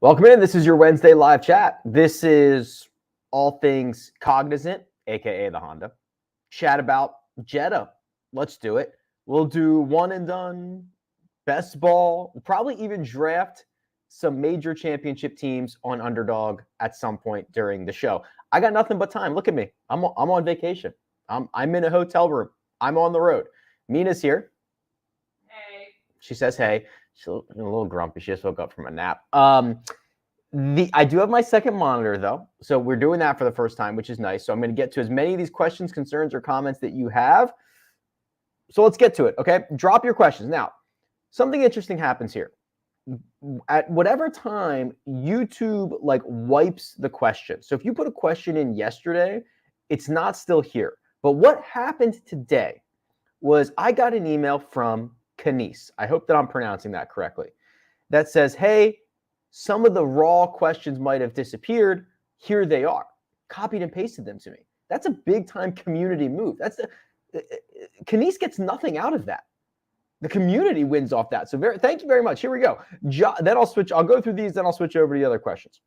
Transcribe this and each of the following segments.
Welcome in. This is your Wednesday live chat. This is all things Cognizant, aka the Honda. Chat about Jetta. Let's do it. We'll do one and done, best ball. We'll probably even draft some major championship teams on Underdog at some point during the show. I got nothing but time. Look at me. I'm on vacation. I'm in a hotel room. I'm on the road. Mina's here. Hey. She says hey. She's a little grumpy. She just woke up from a nap. I do have my second monitor, though, so we're doing that for the first time, which is nice. So I'm going to get to as many of these questions, concerns, or comments that you have. So let's get to it, okay? Drop your questions. Now, something interesting happens here. At whatever time, YouTube, wipes the question. So if you put a question in yesterday, it's not still here. But what happened today was I got an email from Cognizant. I hope that I'm pronouncing that correctly. That says, hey, some of the raw questions might have disappeared. Here they are. Copied and pasted them to me. That's a big time community move. Cognizant gets nothing out of that. The community wins off that. So thank you very much. Here we go. Then I'll go through these, then I'll switch over to the other questions.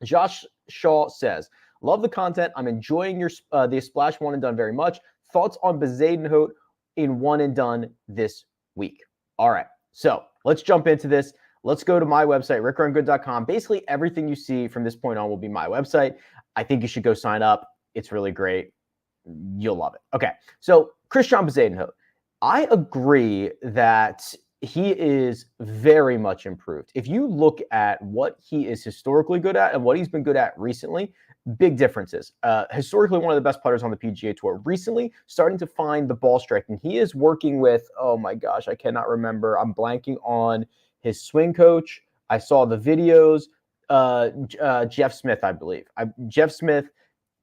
Josh Shaw says, love the content. I'm enjoying the Splash One and Done very much. Thoughts on Bezuidenhout in One and Done this week? All right. So let's jump into this. Let's go to my website, rickrungood.com. Basically, everything you see from this point on will be my website. I think you should go sign up. It's really great. You'll love it. Okay, so Christian Bezuidenhout. I agree that he is very much improved. If you look at what he is historically good at and what he's been good at recently, big differences. Historically, one of the best putters on the PGA Tour. Recently, starting to find the ball striking. He is working with, oh my gosh, I cannot remember. I'm blanking on his swing coach. I saw the videos. Jeff Smith, I believe. Jeff Smith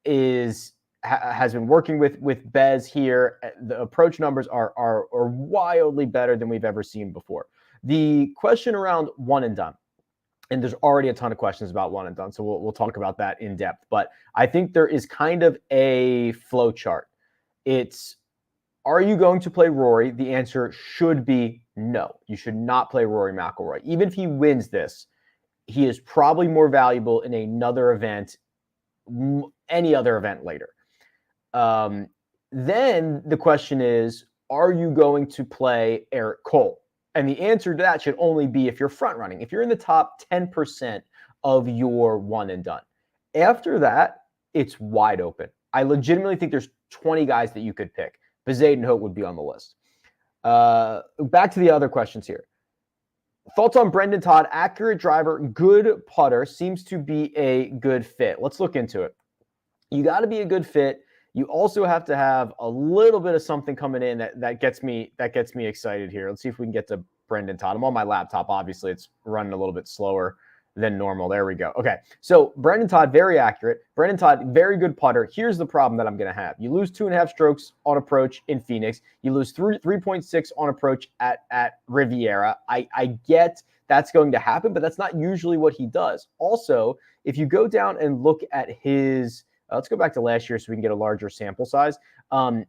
has been working with Bez here. The approach numbers are wildly better than we've ever seen before. The question around one and done, and there's already a ton of questions about one and done, so we'll talk about that in depth. But I think there is kind of a flow chart. It's, are you going to play Rory? The answer should be no. You should not play Rory McIlroy. Even if he wins this, he is probably more valuable in another event, any other event later. Then the question is, are you going to play Eric Cole? And the answer to that should only be if you're front running, if you're in the top 10% of your one and done. After that, it's wide open. I legitimately think there's 20 guys that you could pick. Bezuidenhout would be on the list. Back to the other questions here. Thoughts on Brendan Todd? Accurate driver, good putter, seems to be a good fit. Let's look into it. You got to be a good fit. You also have to have a little bit of something coming in that gets me excited here. Let's see if we can get to Brendan Todd. I'm on my laptop. Obviously, it's running a little bit slower than normal. There we go. Okay, so Brendan Todd, very accurate. Brendan Todd, very good putter. Here's the problem that I'm going to have. You lose 2.5 strokes on approach in Phoenix. You lose 3.6 on approach at Riviera. I get that's going to happen, but that's not usually what he does. Also, if you go down and look at his let's go back to last year so we can get a larger sample size.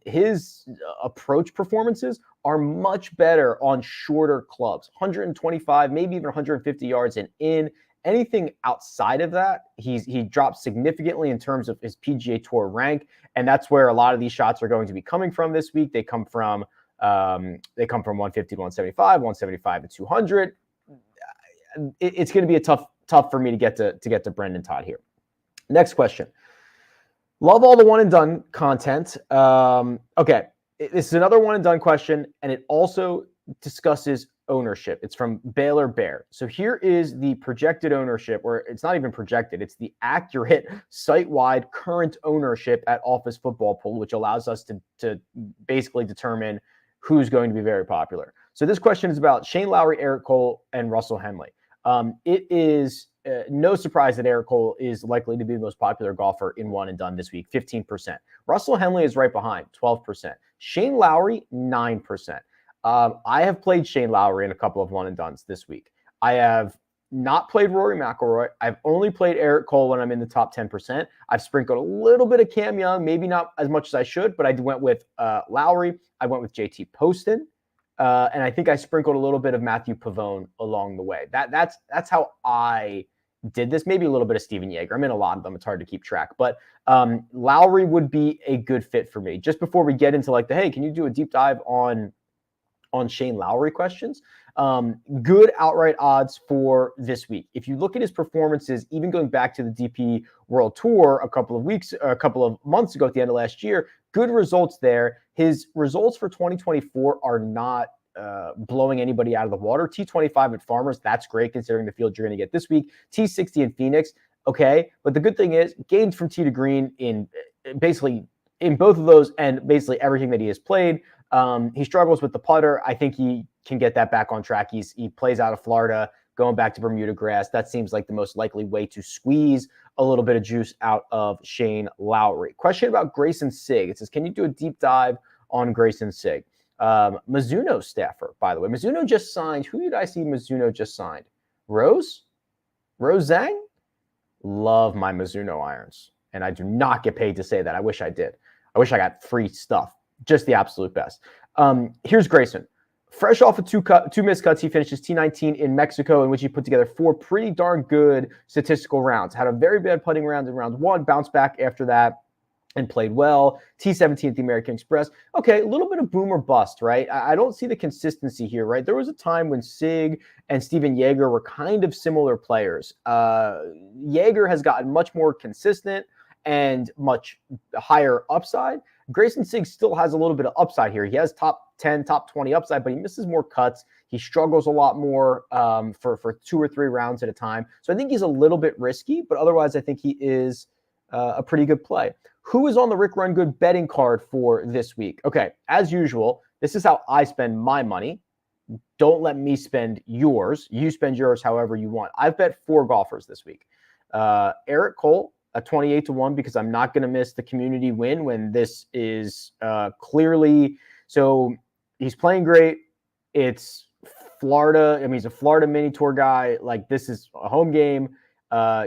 His approach performances are much better on shorter clubs, 125, maybe even 150 yards and in. Anything outside of that, he dropped significantly in terms of his PGA Tour rank, and that's where a lot of these shots are going to be coming from this week. They come from 150 to 175, 175 to 200. It's going to be tough for me to get to Brendan Todd here. Next question. Love all the one and done content. Okay, this is another one and done question, and it also discusses ownership. It's from Baylor Bear. So here is the projected ownership, or it's not even projected, it's the accurate site-wide current ownership at Office Football Pool, which allows us to basically determine who's going to be very popular. So this question is about Shane Lowry, Eric Cole, and Russell Henley. It is no surprise that Eric Cole is likely to be the most popular golfer in one and done this week, 15%. Russell Henley is right behind, 12%. Shane Lowry, 9%. I have played Shane Lowry in a couple of one and dones this week. I have not played Rory McIlroy. I've only played Eric Cole when I'm in the top 10%. I've sprinkled a little bit of Cam Young, maybe not as much as I should, but I went with Lowry. I went with JT Poston. And I think I sprinkled a little bit of Matthew Pavone along the way. That's how I did this. Maybe a little bit of Steven Yeager. I'm in a lot of them. It's hard to keep track. But Lowry would be a good fit for me. Just before we get into like the, hey, can you do a deep dive on Shane Lowry questions? Good outright odds for this week. If you look at his performances, even going back to the DP World Tour a couple of months ago at the end of last year, good results there. His results for 2024 are not blowing anybody out of the water. T25 at Farmers, that's great considering the field you're going to get this week. T60 in Phoenix, okay. But the good thing is gains from tee to green in basically in both of those and basically everything that he has played. He struggles with the putter. I think he can get that back on track. He plays out of Florida, going back to Bermuda grass. That seems like the most likely way to squeeze a little bit of juice out of Shane Lowry. Question about Grayson Sigg. It says, can you do a deep dive on Grayson Sigg? Mizuno staffer, by the way. Mizuno just signed. Who did I see Mizuno just signed? Rose Zhang? Love my Mizuno irons. And I do not get paid to say that. I wish I did. I wish I got free stuff. Just the absolute best. Here's Grayson. Fresh off of two missed cuts, he finishes T19 in Mexico, in which he put together 4 pretty darn good statistical rounds. Had a very bad putting round in round 1, bounced back after that, and played well. T17 at the American Express. Okay, a little bit of boom or bust, right? I don't see the consistency here, right? There was a time when Sigg and Steven Yeager were kind of similar players. Yeager has gotten much more consistent and much higher upside. Grayson Sigg still has a little bit of upside here. He has top 10, top 20 upside, but he misses more cuts. He struggles a lot more for 2 or 3 rounds at a time. So I think he's a little bit risky, but otherwise I think he is a pretty good play. Who is on the Rick Run Good betting card for this week? Okay, as usual, this is how I spend my money. Don't let me spend yours. You spend yours however you want. I've bet 4 golfers this week. Eric Cole at 28-1 because I'm not going to miss the community win when this is clearly. So he's playing great. It's Florida. I mean, he's a Florida mini tour guy. Like, this is a home game.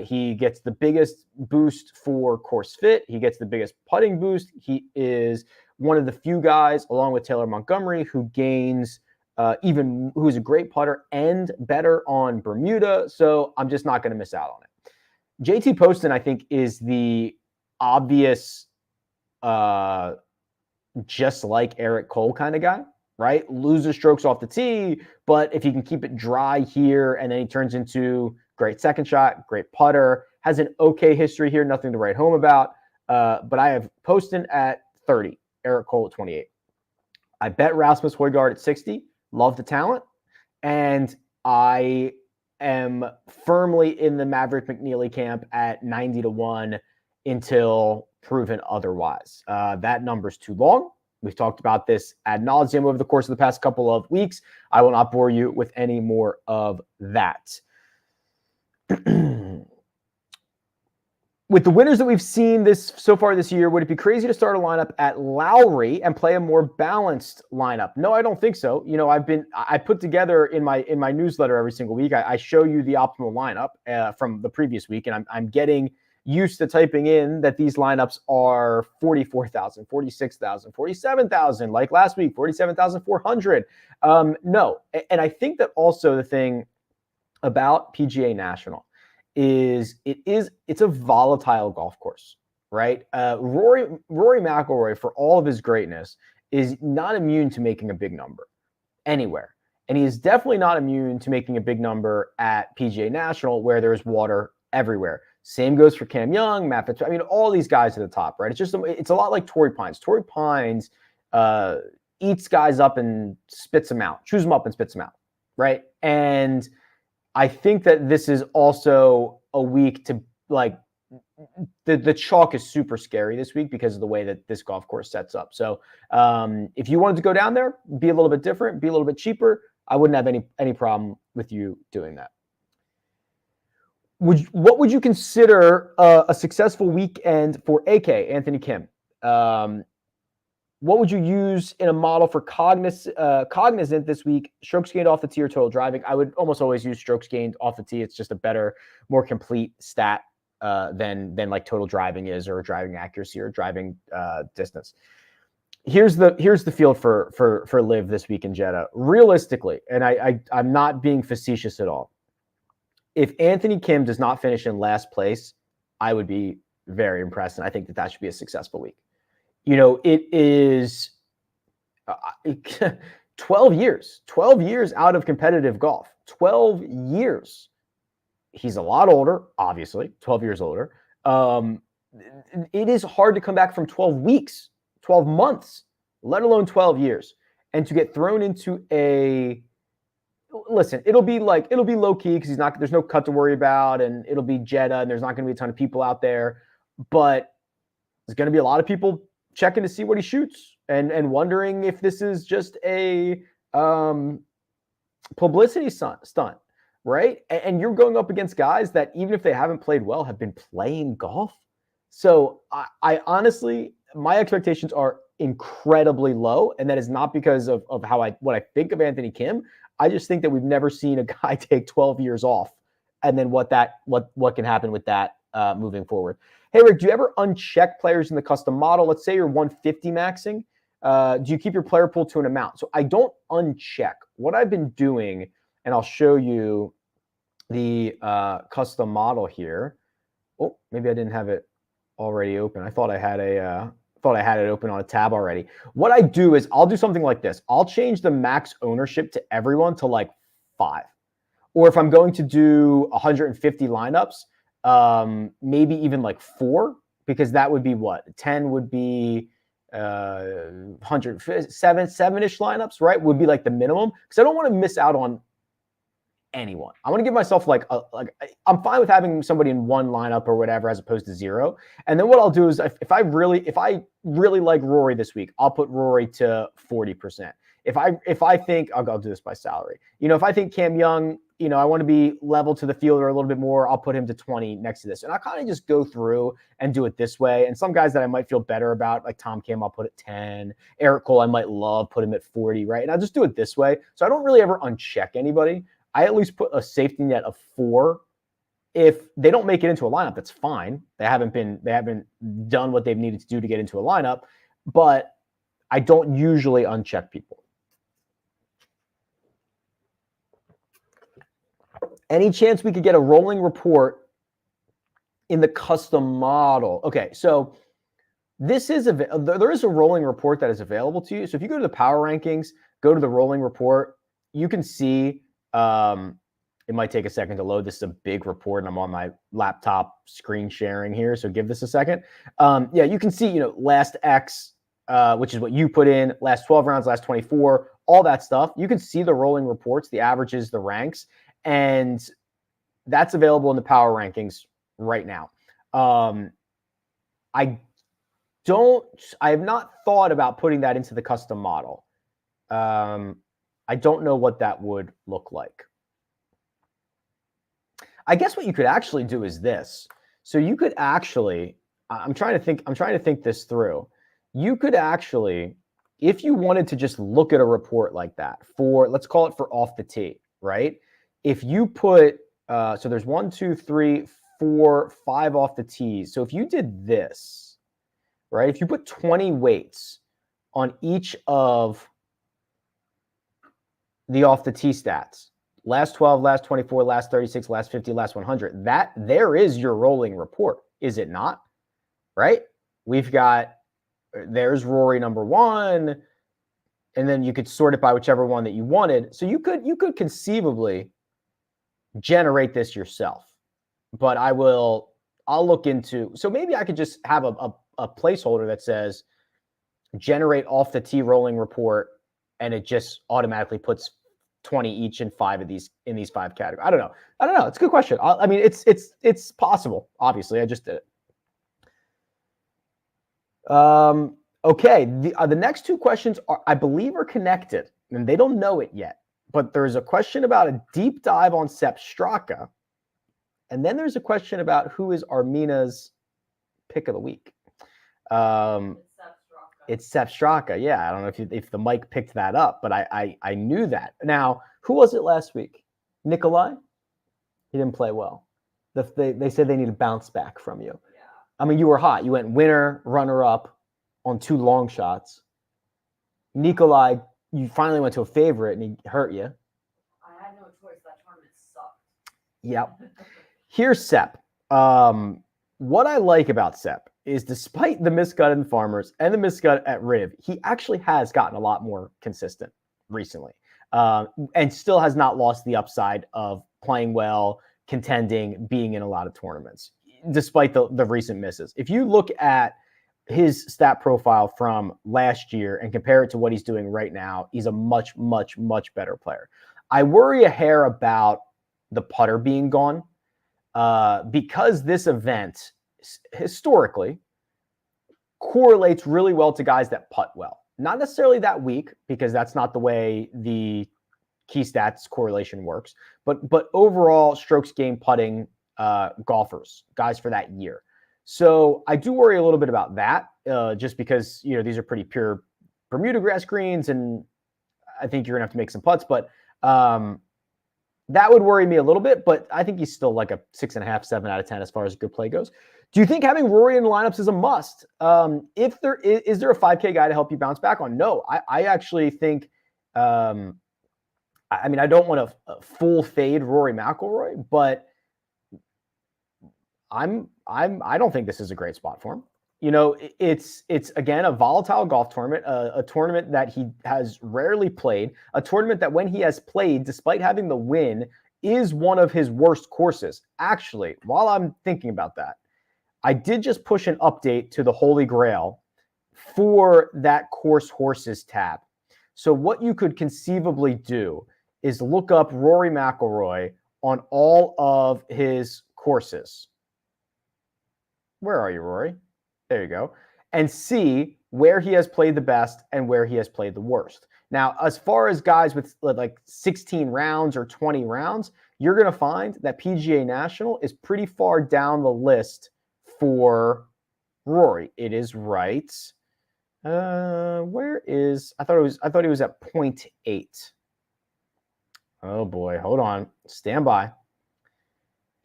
He gets the biggest boost for course fit. He gets the biggest putting boost. He is one of the few guys, along with Taylor Montgomery, who gains who's a great putter and better on Bermuda. So I'm just not going to miss out on it. JT Poston, I think, is the obvious, just like Eric Cole kind of guy, right? Loses strokes off the tee, but if he can keep it dry here and then he turns into great second shot, great putter, has an okay history here, nothing to write home about. But I have Poston at 30, Eric Cole at 28. I bet Rasmus Højgaard at 60. Love the talent. And I am firmly in the Maverick McNeely camp at 90-1 until proven otherwise. That number's too long. We've talked about this ad nauseum over the course of the past couple of weeks. I will not bore you with any more of that. With the winners that we've seen so far this year, would it be crazy to start a lineup at Lowry and play a more balanced lineup? No, I don't think so. You know, I put together in my newsletter every single week, I show you the optimal lineup from the previous week, and I'm getting used to typing in that these lineups are 44,000, 46,000, 47,000, like last week, 47,400. No, and I think that also the thing about PGA National is it's a volatile golf course, right? Rory McIlroy, for all of his greatness, is not immune to making a big number anywhere. And he is definitely not immune to making a big number at PGA National, where there's water everywhere. Same goes for Cam Young, Matt Fitzpatrick. I mean, all these guys at the top, right? It's a lot like Torrey Pines. Torrey Pines eats guys up and spits them out, chews them up and spits them out, right? And I think that this is also a week to, like, the chalk is super scary this week because of the way that this golf course sets up. So if you wanted to go down there, be a little bit different, be a little bit cheaper, I wouldn't have any problem with you doing that. What would you consider a successful weekend for AK, Anthony Kim? What would you use in a model for Cognizant this week? Strokes gained off the tee or total driving? I would almost always use strokes gained off the tee. It's just a better, more complete stat than like total driving is, or driving accuracy, or driving distance. Here's the field for Liv this week in Jeddah. Realistically, and I'm not being facetious at all, if Anthony Kim does not finish in last place, I would be very impressed, and I think that should be a successful week. It is 12 years out of competitive golf. 12 years. He's a lot older, obviously, 12 years older. It is hard to come back from 12 weeks, 12 months, let alone 12 years. And to get thrown into listen, it'll be low key because there's no cut to worry about, and it'll be Jeddah, and there's not going to be a ton of people out there. But there's going to be a lot of people checking to see what he shoots and wondering if this is just a publicity stunt, right? And you're going up against guys that, even if they haven't played well, have been playing golf. So I honestly, my expectations are incredibly low, and that is not because of what I think of Anthony Kim. I just think that we've never seen a guy take 12 years off, and then what can happen with that moving forward. Hey, Rick, do you ever uncheck players in the custom model? Let's say you're 150 maxing. Do you keep your player pool to an amount? So I don't uncheck. What I've been doing, and I'll show you the custom model here. Oh, maybe I didn't have it already open. I thought I had it open on a tab already. What I do is I'll do something like this. I'll change the max ownership to everyone to like 5. Or if I'm going to do 150 lineups, maybe even like 4, because that would be what? 10 would be 7-ish lineups, right? Would be like the minimum, because I don't want to miss out on anyone. I want to give myself I'm fine with having somebody in one lineup or whatever as opposed to 0. And then what I'll do is if I really like Rory this week, I'll put Rory to 40%. If I think I'll do this by salary. If I think Cam Young, I want to be level to the fielder a little bit more, I'll put him to 20 next to this. And I kind of just go through and do it this way. And some guys that I might feel better about, like Tom Kim, I'll put at 10. Eric Cole, I might love, put him at 40, right? And I'll just do it this way. So I don't really ever uncheck anybody. I at least put a safety net of 4. If they don't make it into a lineup, that's fine. They haven't done what they've needed to do to get into a lineup, but I don't usually uncheck people. Any chance we could get a rolling report in the custom model? Okay, so there is a rolling report that is available to you. So if you go to the power rankings, go to the rolling report, you can see. It might take a second to load. This is a big report, and I'm on my laptop screen sharing here, so give this a second. Yeah, you can see, last X, which is what you put in, last 12 rounds, last 24, all that stuff. You can see the rolling reports, the averages, the ranks, and that's available in the power rankings right now. I have not thought about putting that into the custom model. I don't know what that would look like. I guess what you could actually do is this. So you could actually, I'm trying to think this through. You could actually, if you wanted to just look at a report like that let's call it for off the tee, right? If you put, so there's 1, 2, 3, 4, 5 off the tees. So if you did this, right? If you put 20 weights on each of the off the tee stats, last 12, last 24, last 36, last 50, last 100, there is your rolling report, is it not? Right? There's Rory number 1, and then you could sort it by whichever one that you wanted. So you could conceivably generate this yourself, but I'll look into, so maybe I could just have a placeholder that says generate off the tee rolling report, and it just automatically puts 20 each in 5 of these, in these 5 categories. I don't know. It's a good question. I mean, it's possible. Obviously, I just did it. Okay. The next 2 questions I believe are connected, and they don't know it yet. But there's a question about a deep dive on Sep Straa, and then there's a question about who is Armina's pick of the week. It's Sep Straa. Yeah, I don't know if the mic picked that up, but I knew that. Now, who was it last week? Nikolai? He didn't play well. They said they need a bounce back from you. Yeah. I mean, you were hot. You went winner, runner-up on 2 long shots. Nikolai, you finally went to a favorite, and he hurt you. I had no choice. That tournament sucked. Yep. Here's Sep. What I like about Sep is despite the miscut in Farmers and the miscut at Riv, he actually has gotten a lot more consistent recently, and still has not lost the upside of playing well, contending, being in a lot of tournaments, despite the recent misses. If you look at his stat profile from last year and compare it to what he's doing right now, he's a much, much, much better player. I worry a hair about the putter being gone, because this event historically correlates really well to guys that putt well. Not necessarily that week, because that's not the way the key stats correlation works, but overall strokes gained putting golfers, guys for that year. So I do worry a little bit about that, just because these are pretty pure Bermuda grass greens, and I think you're gonna have to make some putts, but that would worry me a little bit. But I think he's still like a 6.5, 7 out of 10 as far as good play goes. Do you think having Rory in the lineups is a must? If there is there a 5K guy to help you bounce back on? No, I actually think. I mean, I don't want to full fade Rory McIlroy, but I don't think this is a great spot for him. It's again a volatile golf tournament, a tournament that he has rarely played, a tournament that when he has played, despite having the win, is one of his worst courses. Actually, while I'm thinking about that, I did just push an update to the Holy Grail for that course horses tab. So what you could conceivably do is look up Rory McIlroy on all of his courses. Where are you, Rory? There you go. And see where he has played the best and where he has played the worst. Now, as far as guys with like 16 rounds or 20 rounds, you're going to find that PGA National is pretty far down the list for Rory. It is right. Where is, I thought he was at 0.8. Oh boy, hold on. Stand by.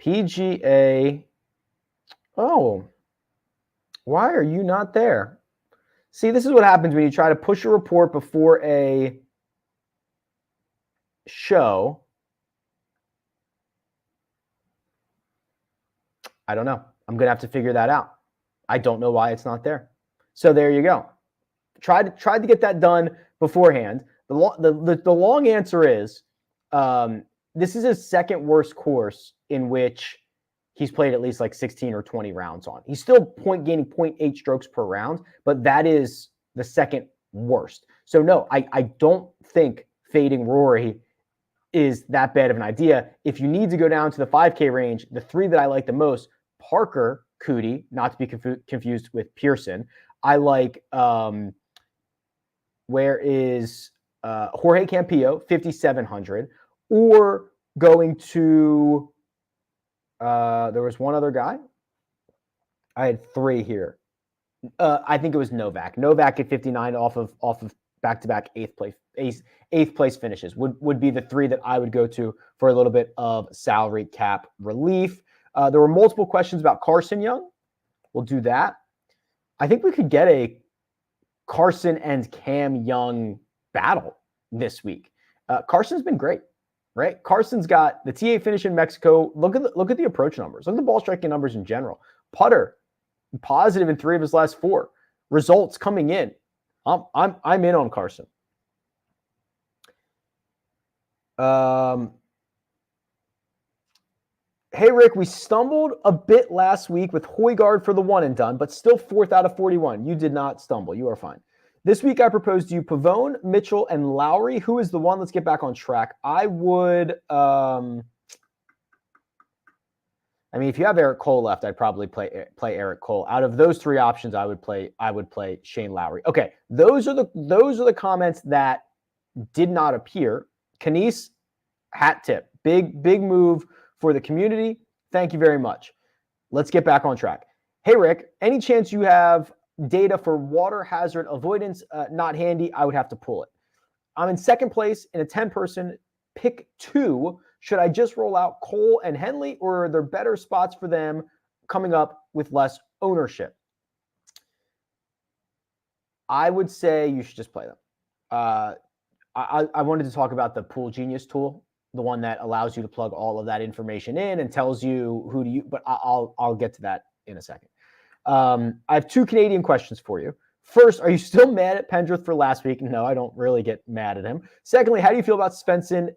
PGA. Oh, why are you not there? See, this is what happens when you try to push a report before a show. I don't know. I'm going to have to figure that out. I don't know why it's not there. So there you go. Tried to get that done beforehand. The long answer is, this is his second worst course in which he's played at least like 16 or 20 rounds on. He's still gaining 0.8 strokes per round, but that is the second worst. So no, I don't think fading Rory is that bad of an idea. If you need to go down to the 5K range, the three that I like the most, Parker Cootie, not to be confused with Pearson. I like, where is Jorge Campillo, 5,700, or going to, there was one other guy. I had three here. I think it was Novak. Novak at 59 off of back-to-back eighth place finishes would be the three that I would go to for a little bit of salary cap relief. There were multiple questions about Carson Young. We'll do that. I think we could get a Carson and Cam Young battle this week. Carson's been great, right? Carson's got the TA finish in Mexico. Look at the approach numbers. Look at the ball striking numbers in general. Putter, positive in 3 of his last 4. Results coming in. I'm in on Carson. Hey, Rick, we stumbled a bit last week with Højgaard for the one and done, but still 4th out of 41. You did not stumble. You are fine. This week, I proposed to you Pavone, Mitchell, and Lowry. Who is the one? Let's get back on track. I would, I mean, if you have Eric Cole left, I'd probably play Eric Cole. Out of those 3 options, I would play Shane Lowry. Okay, those are the comments that did not appear. Kanice, hat tip. Big move for the community. Thank you very much. Let's get back on track. Hey, Rick, any chance you have data for water hazard avoidance? Not handy. I would have to pull it. I'm in second place in a 10-person pick 2. Should I just roll out Cole and Henley, or are there better spots for them coming up with less ownership? I would say you should just play them. I wanted to talk about the Pool Genius tool the one that allows you to plug all of that information in and tells you who do you, but I'll get to that in a second. I have 2 Canadian questions for you. First, are you still mad at Pendrith for last week? No, I don't really get mad at him. Secondly, how do you feel about Svensson,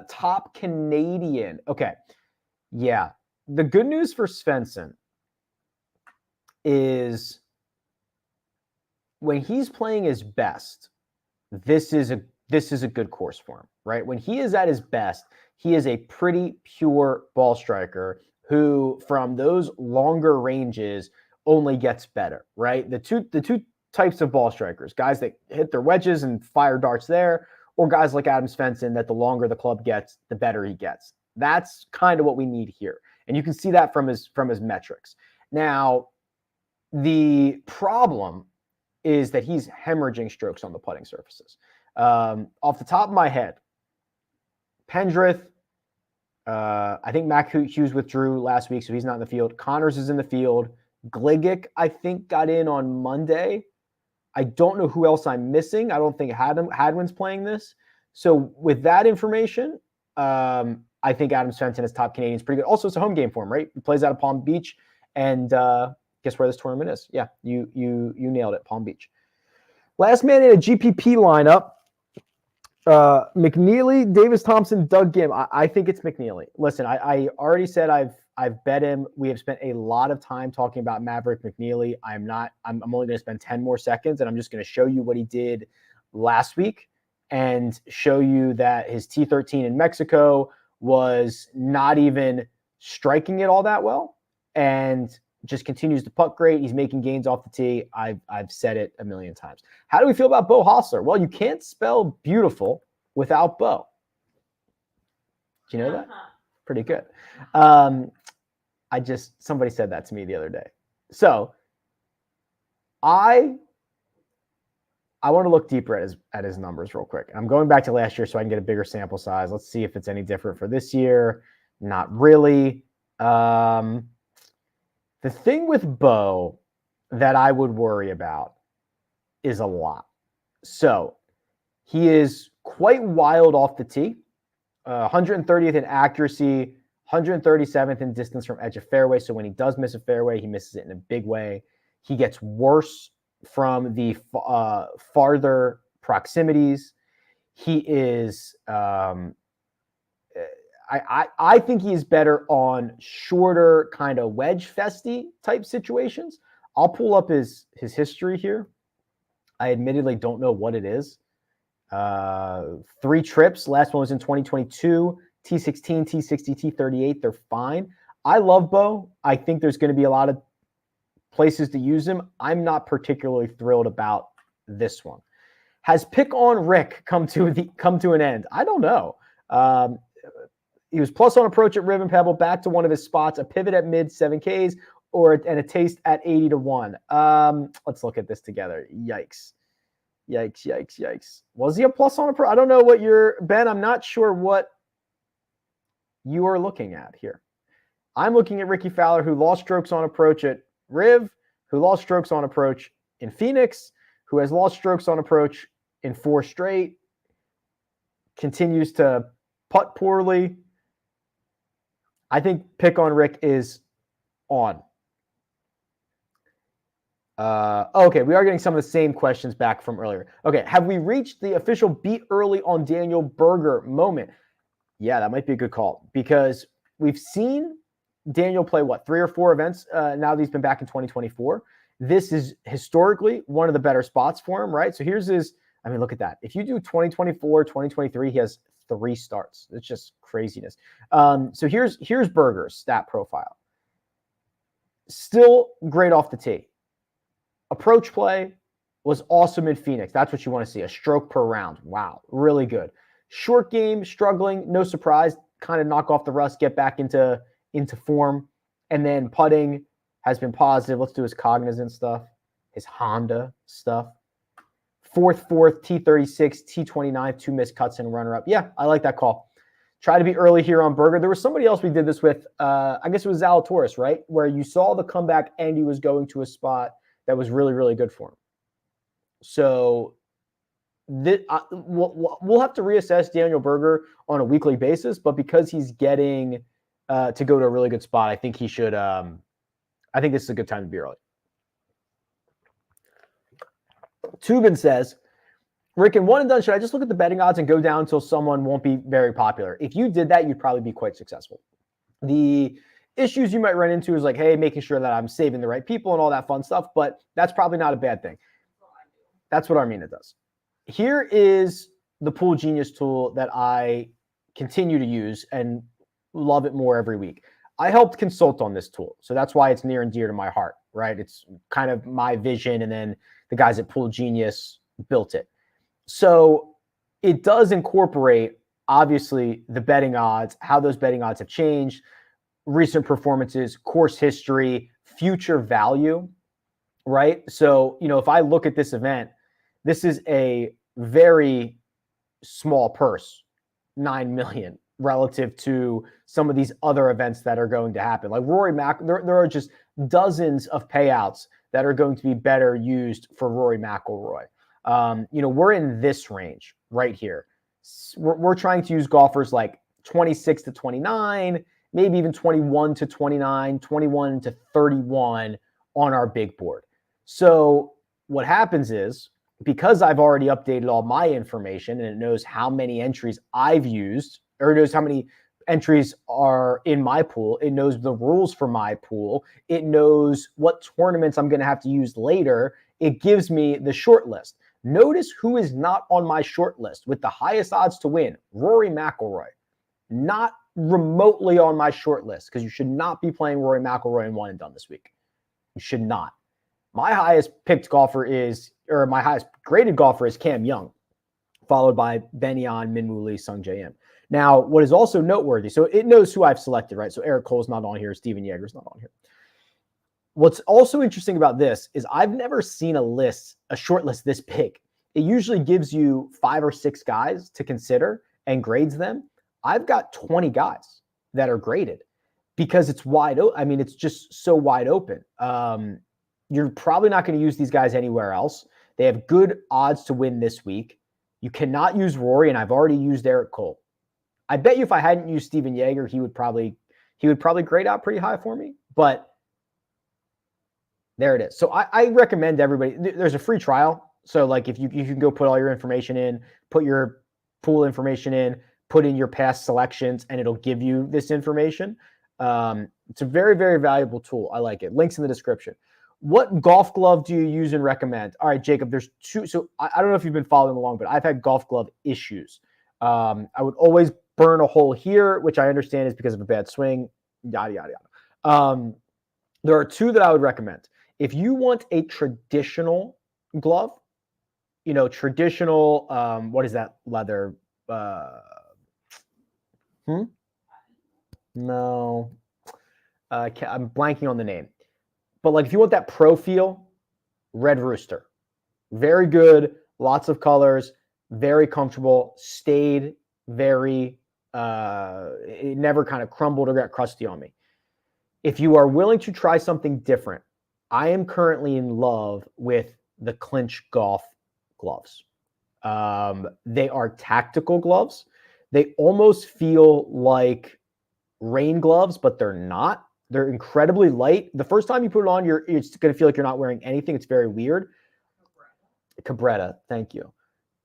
top Canadian? Okay. Yeah. The good news for Svensson is when he's playing his best, this is a good course for him, right? When he is at his best, he is a pretty pure ball striker who, from those longer ranges, only gets better, right? The two types of ball strikers, guys that hit their wedges and fire darts there, or guys like Adam Svensson that the longer the club gets, the better he gets. That's kind of what we need here. And you can see that from his metrics. Now, the problem is that he's hemorrhaging strokes on the putting surfaces. Off the top of my head, Pendrith, I think Mac Hughes withdrew last week, so he's not in the field. Connors is in the field. Gligic, I think, got in on Monday. I don't know who else I'm missing. I don't think Hadwin's playing this. So with that information, I think Adam Svensson is top Canadian is pretty good. Also, it's a home game for him, right? He plays out of Palm Beach, and guess where this tournament is? Yeah, you nailed it, Palm Beach. Last man in a GPP lineup, McNeely, Davis Thompson, Doug Gim. I think it's McNeely. Listen, I already said I've bet him. We have spent a lot of time talking about Maverick McNeely. I'm only going to spend 10 more seconds, and I'm just going to show you what he did last week and show you that his T13 in Mexico was not even striking it all that well and just continues to putt great. He's making gains off the tee. I've said it a million times. How do we feel about Bo Hostler? Well, you can't spell beautiful without Bo. Do you know that? Pretty good. Somebody said that to me the other day. So I want to look deeper at his numbers real quick. I'm going back to last year so I can get a bigger sample size. Let's see if it's any different for this year. Not really. The thing with Bo that I would worry about is a lot. So he is quite wild off the tee, 130th in accuracy, 137th in distance from edge of fairway. So when he does miss a fairway, he misses it in a big way. He gets worse from the farther proximities. He is, I think he is better on shorter kind of wedge festy type situations. I'll pull up his history here. I admittedly don't know what it is. 3 trips. Last one was in 2022. T16, T60, T38. They're fine. I love Bo. I think there's going to be a lot of places to use him. I'm not particularly thrilled about this one. Has Pick on Rick come to an end? I don't know. He was plus on approach at Ribbon Pebble, back to one of his spots, a pivot at mid 7Ks, and a taste at 80 to 1. Let's look at this together. Yikes. Was he a plus on approach? I don't know what Ben, I'm not sure what you are looking at here. I'm looking at Ricky Fowler, who lost strokes on approach at Riv, who lost strokes on approach in Phoenix, who has lost strokes on approach in 4 straight, continues to putt poorly. I think Pick on Rick is on. Okay, we are getting some of the same questions back from earlier. Okay, have we reached the official beat early on Daniel Berger moment? Yeah, that might be a good call because we've seen Daniel play, 3 or 4 events now that he's been back in 2024. This is historically one of the better spots for him, right? So here's look at that. If you do 2024, 2023, he has 3 starts. It's just craziness. So here's Berger's stat profile. Still great off the tee. Approach play was awesome in Phoenix. That's what you want to see, a stroke per round. Wow, really good. Short game, struggling, no surprise, kind of knock off the rust, get back into form. And then putting has been positive. Let's do his Cognizant stuff, his Honda stuff. 4th, T36, T29, 2 missed cuts and runner-up. Yeah, I like that call. Try to be early here on Berger. There was somebody else we did this with. I guess it was Zalatoris, right? Where you saw the comeback and he was going to a spot that was really, really good for him. So we'll have to reassess Daniel Berger on a weekly basis, but because he's getting to go to a really good spot, I think he should. I think this is a good time to be early. Tubin says, Rick, in one and done, should I just look at the betting odds and go down until someone won't be very popular? If you did that, you'd probably be quite successful. The issues you might run into is like, hey, making sure that I'm saving the right people and all that fun stuff, but that's probably not a bad thing. That's what Armina does. Here is the Pool Genius tool that I continue to use and love it more every week. I helped consult on this tool, so that's why it's near and dear to my heart, right? It's kind of my vision, and then the guys at Pool Genius built it. So it does incorporate, obviously, the betting odds, how those betting odds have changed, recent performances, course history, future value, right? So, if I look at this event, this is a very small purse, 9 million, relative to some of these other events that are going to happen. Like Rory there are just dozens of payouts that are going to be better used for Rory McIlroy. We're in this range right here. We're trying to use golfers like 26 to 29, maybe even 21 to 29, 21 to 31 on our big board. So what happens is, because I've already updated all my information and it knows how many entries I've used, or it knows how many entries are in my pool, it knows the rules for my pool, it knows what tournaments I'm going to have to use later, it gives me the short list. Notice who is not on my short list with the highest odds to win, Rory McIlroy. Not remotely on my short list, because you should not be playing Rory McIlroy in one and done this week. You should not. My highest picked golfer my highest graded golfer is Cam Young, followed by Ben Yan, Minwoo Lee, Sung Jae Im. Now, what is also noteworthy, so it knows who I've selected, right? So Eric Cole's not on here, Steven Yeager's not on here. What's also interesting about this is I've never seen a short list this big. It usually gives you 5 or 6 guys to consider and grades them. I've got 20 guys that are graded because it's wide open. I mean, it's just so wide open. You're probably not going to use these guys anywhere else. They have good odds to win this week. You cannot use Rory, and I've already used Eric Cole. I bet you if I hadn't used Steven Yeager, he would probably grade out pretty high for me. But there it is. So I recommend everybody. There's a free trial. So like if you can go put all your information in, put your pool information in, put in your past selections, and it'll give you this information. It's a very, very valuable tool. I like it. Links in the description. What golf glove do you use and recommend? All right, Jacob, there's 2. So I don't know if you've been following along, but I've had golf glove issues. I would always burn a hole here, which I understand is because of a bad swing, yada, yada, yada. There are 2 that I would recommend. If you want a traditional glove, traditional, what is that leather? No, I'm blanking on the name. But like if you want that pro feel, Red Rooster. Very good, lots of colors, very comfortable, stayed very, it never kind of crumbled or got crusty on me. If you are willing to try something different, I am currently in love with the Clinch Golf gloves. They are tactical gloves. They almost feel like rain gloves, but they're not. They're incredibly light. The first time you put it on, it's going to feel like you're not wearing anything. It's very weird. Cabretta, thank you.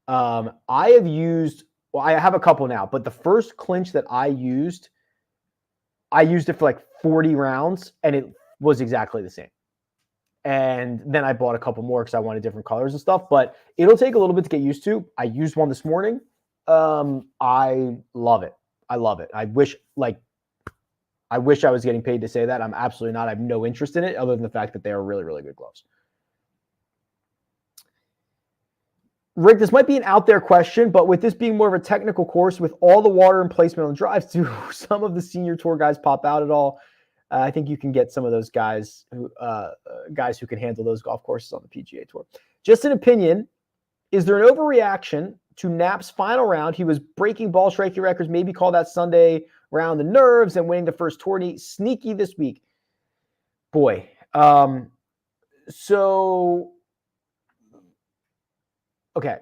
I have a couple now, but the first Clinch that I used it for like 40 rounds, and it was exactly the same. And then I bought a couple more because I wanted different colors and stuff, but it'll take a little bit to get used to. I used one this morning. I love it. I love it. I wish I was getting paid to say that. I'm absolutely not. I have no interest in it other than the fact that they are really, really good gloves. Rick, this might be an out there question, but with this being more of a technical course with all the water and placement on the drives, do some of the senior tour guys pop out at all? I think you can get some of those guys who can handle those golf courses on the PGA Tour. Just an opinion, is there an overreaction to Knapp's final round? He was breaking ball striking records, maybe call that Sunday round the nerves, and winning the first tourney. Sneaky this week. Boy. Okay.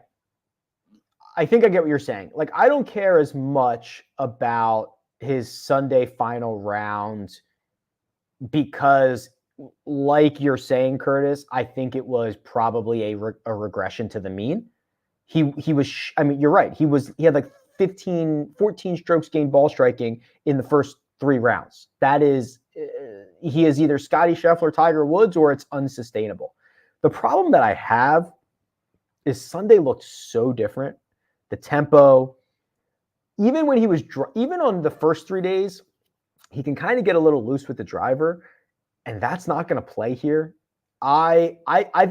I think I get what you're saying. Like, I don't care as much about his Sunday final round because, like you're saying, Curtis, I think it was probably a regression to the mean. He was, I mean, you're right. He had like 14 strokes gained ball striking in the first 3 rounds. That is, he is either Scotty Scheffler, Tiger Woods, or it's unsustainable. The problem that I have is Sunday looked so different. The tempo, even when he was, even on the first 3 days, he can kind of get a little loose with the driver, and that's not going to play here. I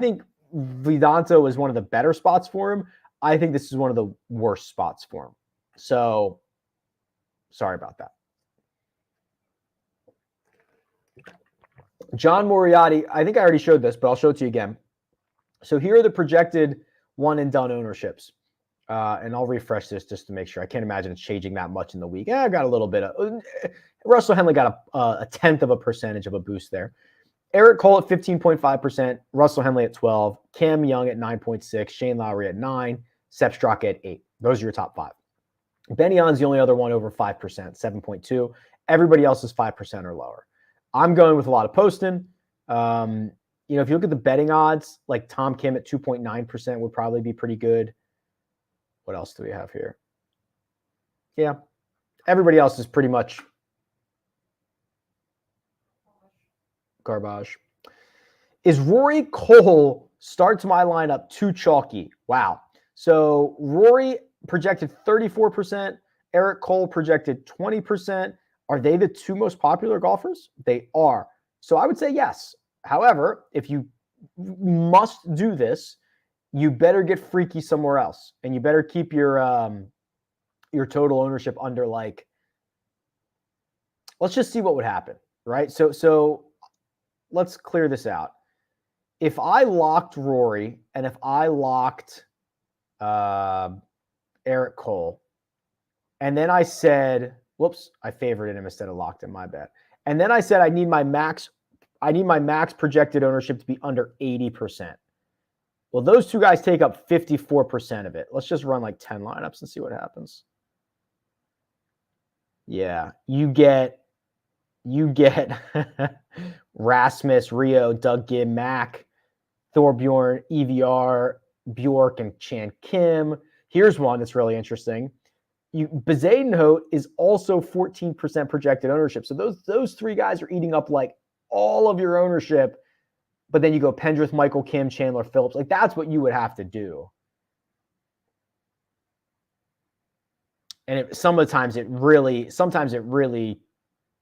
think Vedanta is one of the better spots for him. I think this is one of the worst spots for him. So, sorry about that. John Moriarty, I think I already showed this, but I'll show it to you again. So here are the projected one and done ownerships. And I'll refresh this just to make sure. I can't imagine it's changing that much in the week. I got a little bit of Russell Henley got a 1/10 of a percentage of a boost there. Eric Cole at 15.5%, Russell Henley at 12, Cam Young at 9.6, Shane Lowry at 9, Sep Straa at 8. Those are your top 5. Benny On's the only other one over 5%, 7.2. Everybody else is 5% or lower. I'm going with a lot of Poston. If you look at the betting odds, like Tom Kim at 2.9% would probably be pretty good. What else do we have here? Yeah. Everybody else is pretty much garbage. Is Rory Cole starts my lineup too chalky? Wow. So Rory projected 34%. Eric Cole projected 20%. Are they the 2 most popular golfers? They are. So I would say yes. However, if you must do this, you better get freaky somewhere else, and you better keep your total ownership under, like, let's just see what would happen, right? So let's clear this out. If I locked Rory and if I locked Eric Cole, and then I said, whoops, I favorited him instead of locked him, my bad. And then I said I need my max projected ownership to be under 80%. Well, those 2 guys take up 54% of it. Let's just run like 10 lineups and see what happens. Yeah, you get Rasmus, Rio, Doug Gibb, Mac, Thorbjorn, EVR, Bjork, and Chan Kim. Here's one that's really interesting. Bezadenhout is also 14% projected ownership. So those 3 guys are eating up like all of your ownership. But then you go Pendrith, Michael Kim, Chandler Phillips. Like, that's what you would have to do. And sometimes it really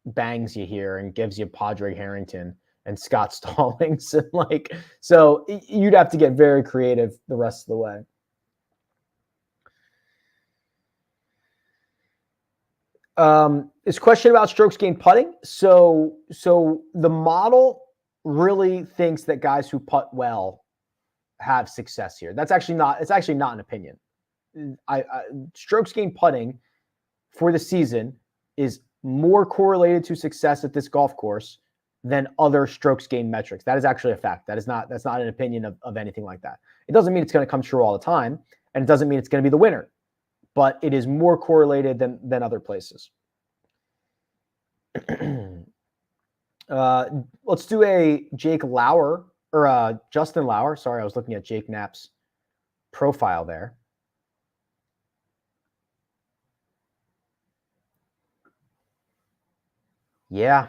bangs you here and gives you Padraig Harrington and Scott Stallings. And so you'd have to get very creative the rest of the way. This question about strokes gained putting. So the model really thinks that guys who putt well have success here. It's actually not an opinion. Strokes gained putting for the season is more correlated to success at this golf course than other strokes gained metrics. That is actually a fact. That's not an opinion of anything like that. It doesn't mean it's going to come true all the time, and it doesn't mean it's going to be the winner, but it is more correlated than other places. Let's do a Jake Lauer or Justin Lauer. Sorry, I was looking at Jake Knapp's profile there. Yeah,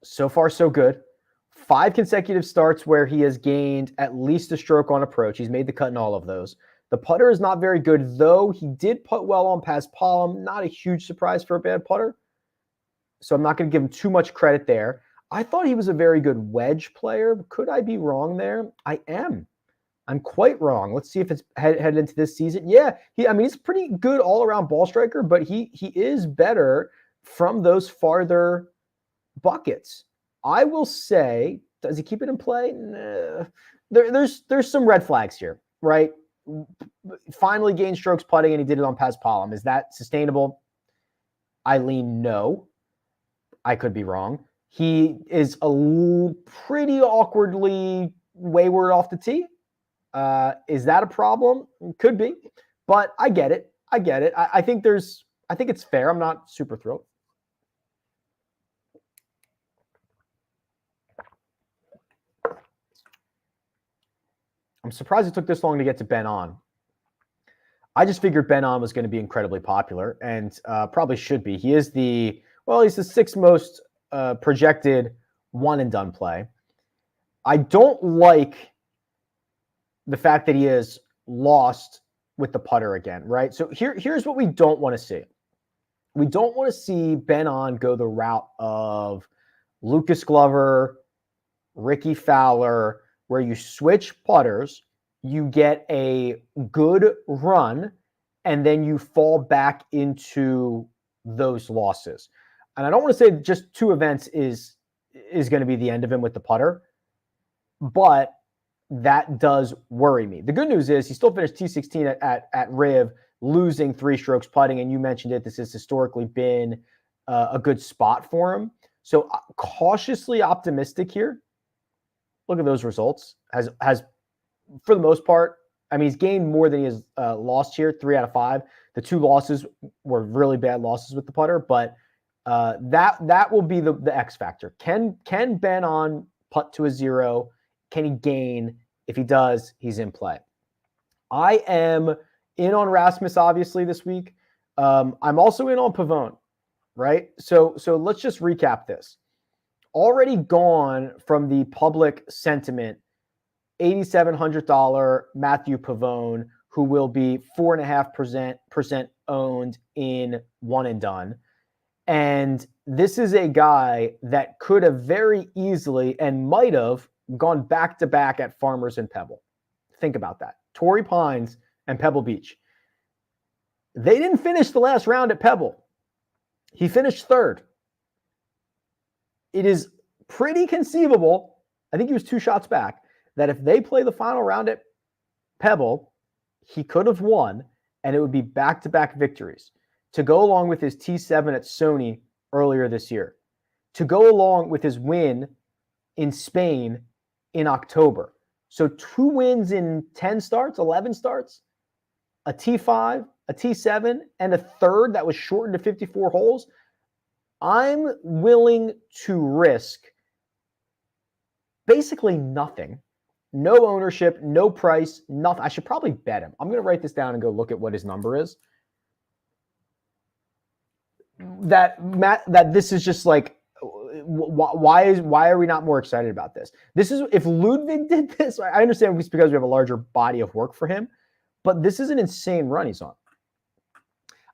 so far so good. 5 consecutive starts where he has gained at least a stroke on approach. He's made the cut in all of those. The putter is not very good, though. He did putt well on Pas Palm. Not a huge surprise for a bad putter. So I'm not going to give him too much credit there. I thought he was a very good wedge player. Could I be wrong there? I am. I'm quite wrong. Let's see if it's headed into this season. Yeah, he's a pretty good all-around ball striker, but he is better from those farther buckets. I will say, does he keep it in play? Nah. There's some red flags here, right? Finally gained strokes putting, and he did it on Pas Palm. Is that sustainable? I lean no. I could be wrong. He is pretty awkwardly wayward off the tee. Is that a problem? Could be. But I get it. I think it's fair. I'm not super thrilled. I'm surprised it took this long to get to Ben On. I just figured Ben On was going to be incredibly popular, and probably should be. He's the sixth most projected one and done play. I don't like the fact that he has lost with the putter again, right? So here's what we don't want to see. We don't want to see Ben On go the route of Lucas Glover, Ricky Fowler, where you switch putters, you get a good run, and then you fall back into those losses. And I don't want to say just 2 events is going to be the end of him with the putter, but that does worry me. The good news is he still finished T16 at Riv, losing 3 strokes putting, and you mentioned it. This has historically been a good spot for him. So cautiously optimistic here. Look at those results. Has for the most part, I mean, he's gained more than he has lost here, 3 out of 5. The 2 losses were really bad losses with the putter, but that will be the X factor. Can Ben On putt to a 0? Can he gain? If he does, he's in play. I am in on Rasmus, obviously, this week. I'm also in on Pavone, right? So let's just recap this. Already gone from the public sentiment, $8,700 Matthew Pavone, who will be 4.5% owned in one and done. And this is a guy that could have very easily and might have gone back-to-back at Farmers and Pebble. Think about that. Torrey Pines and Pebble Beach. They didn't finish the last round at Pebble. He finished 3rd. It is pretty conceivable, I think he was 2 shots back, that if they play the final round at Pebble, he could have won, and it would be back-to-back victories to go along with his T7 at Sony earlier this year, to go along with his win in Spain in October. So 2 wins in 10 starts, 11 starts, a T5, a T7, and a 3rd that was shortened to 54 holes. I'm willing to risk basically nothing. No ownership, no price, nothing. I should probably bet him. I'm going to write this down and go look at what his number is. That this is just like, why are we not more excited about this? This is, if Ludwig did this, I understand it's because we have a larger body of work for him, but this is an insane run he's on.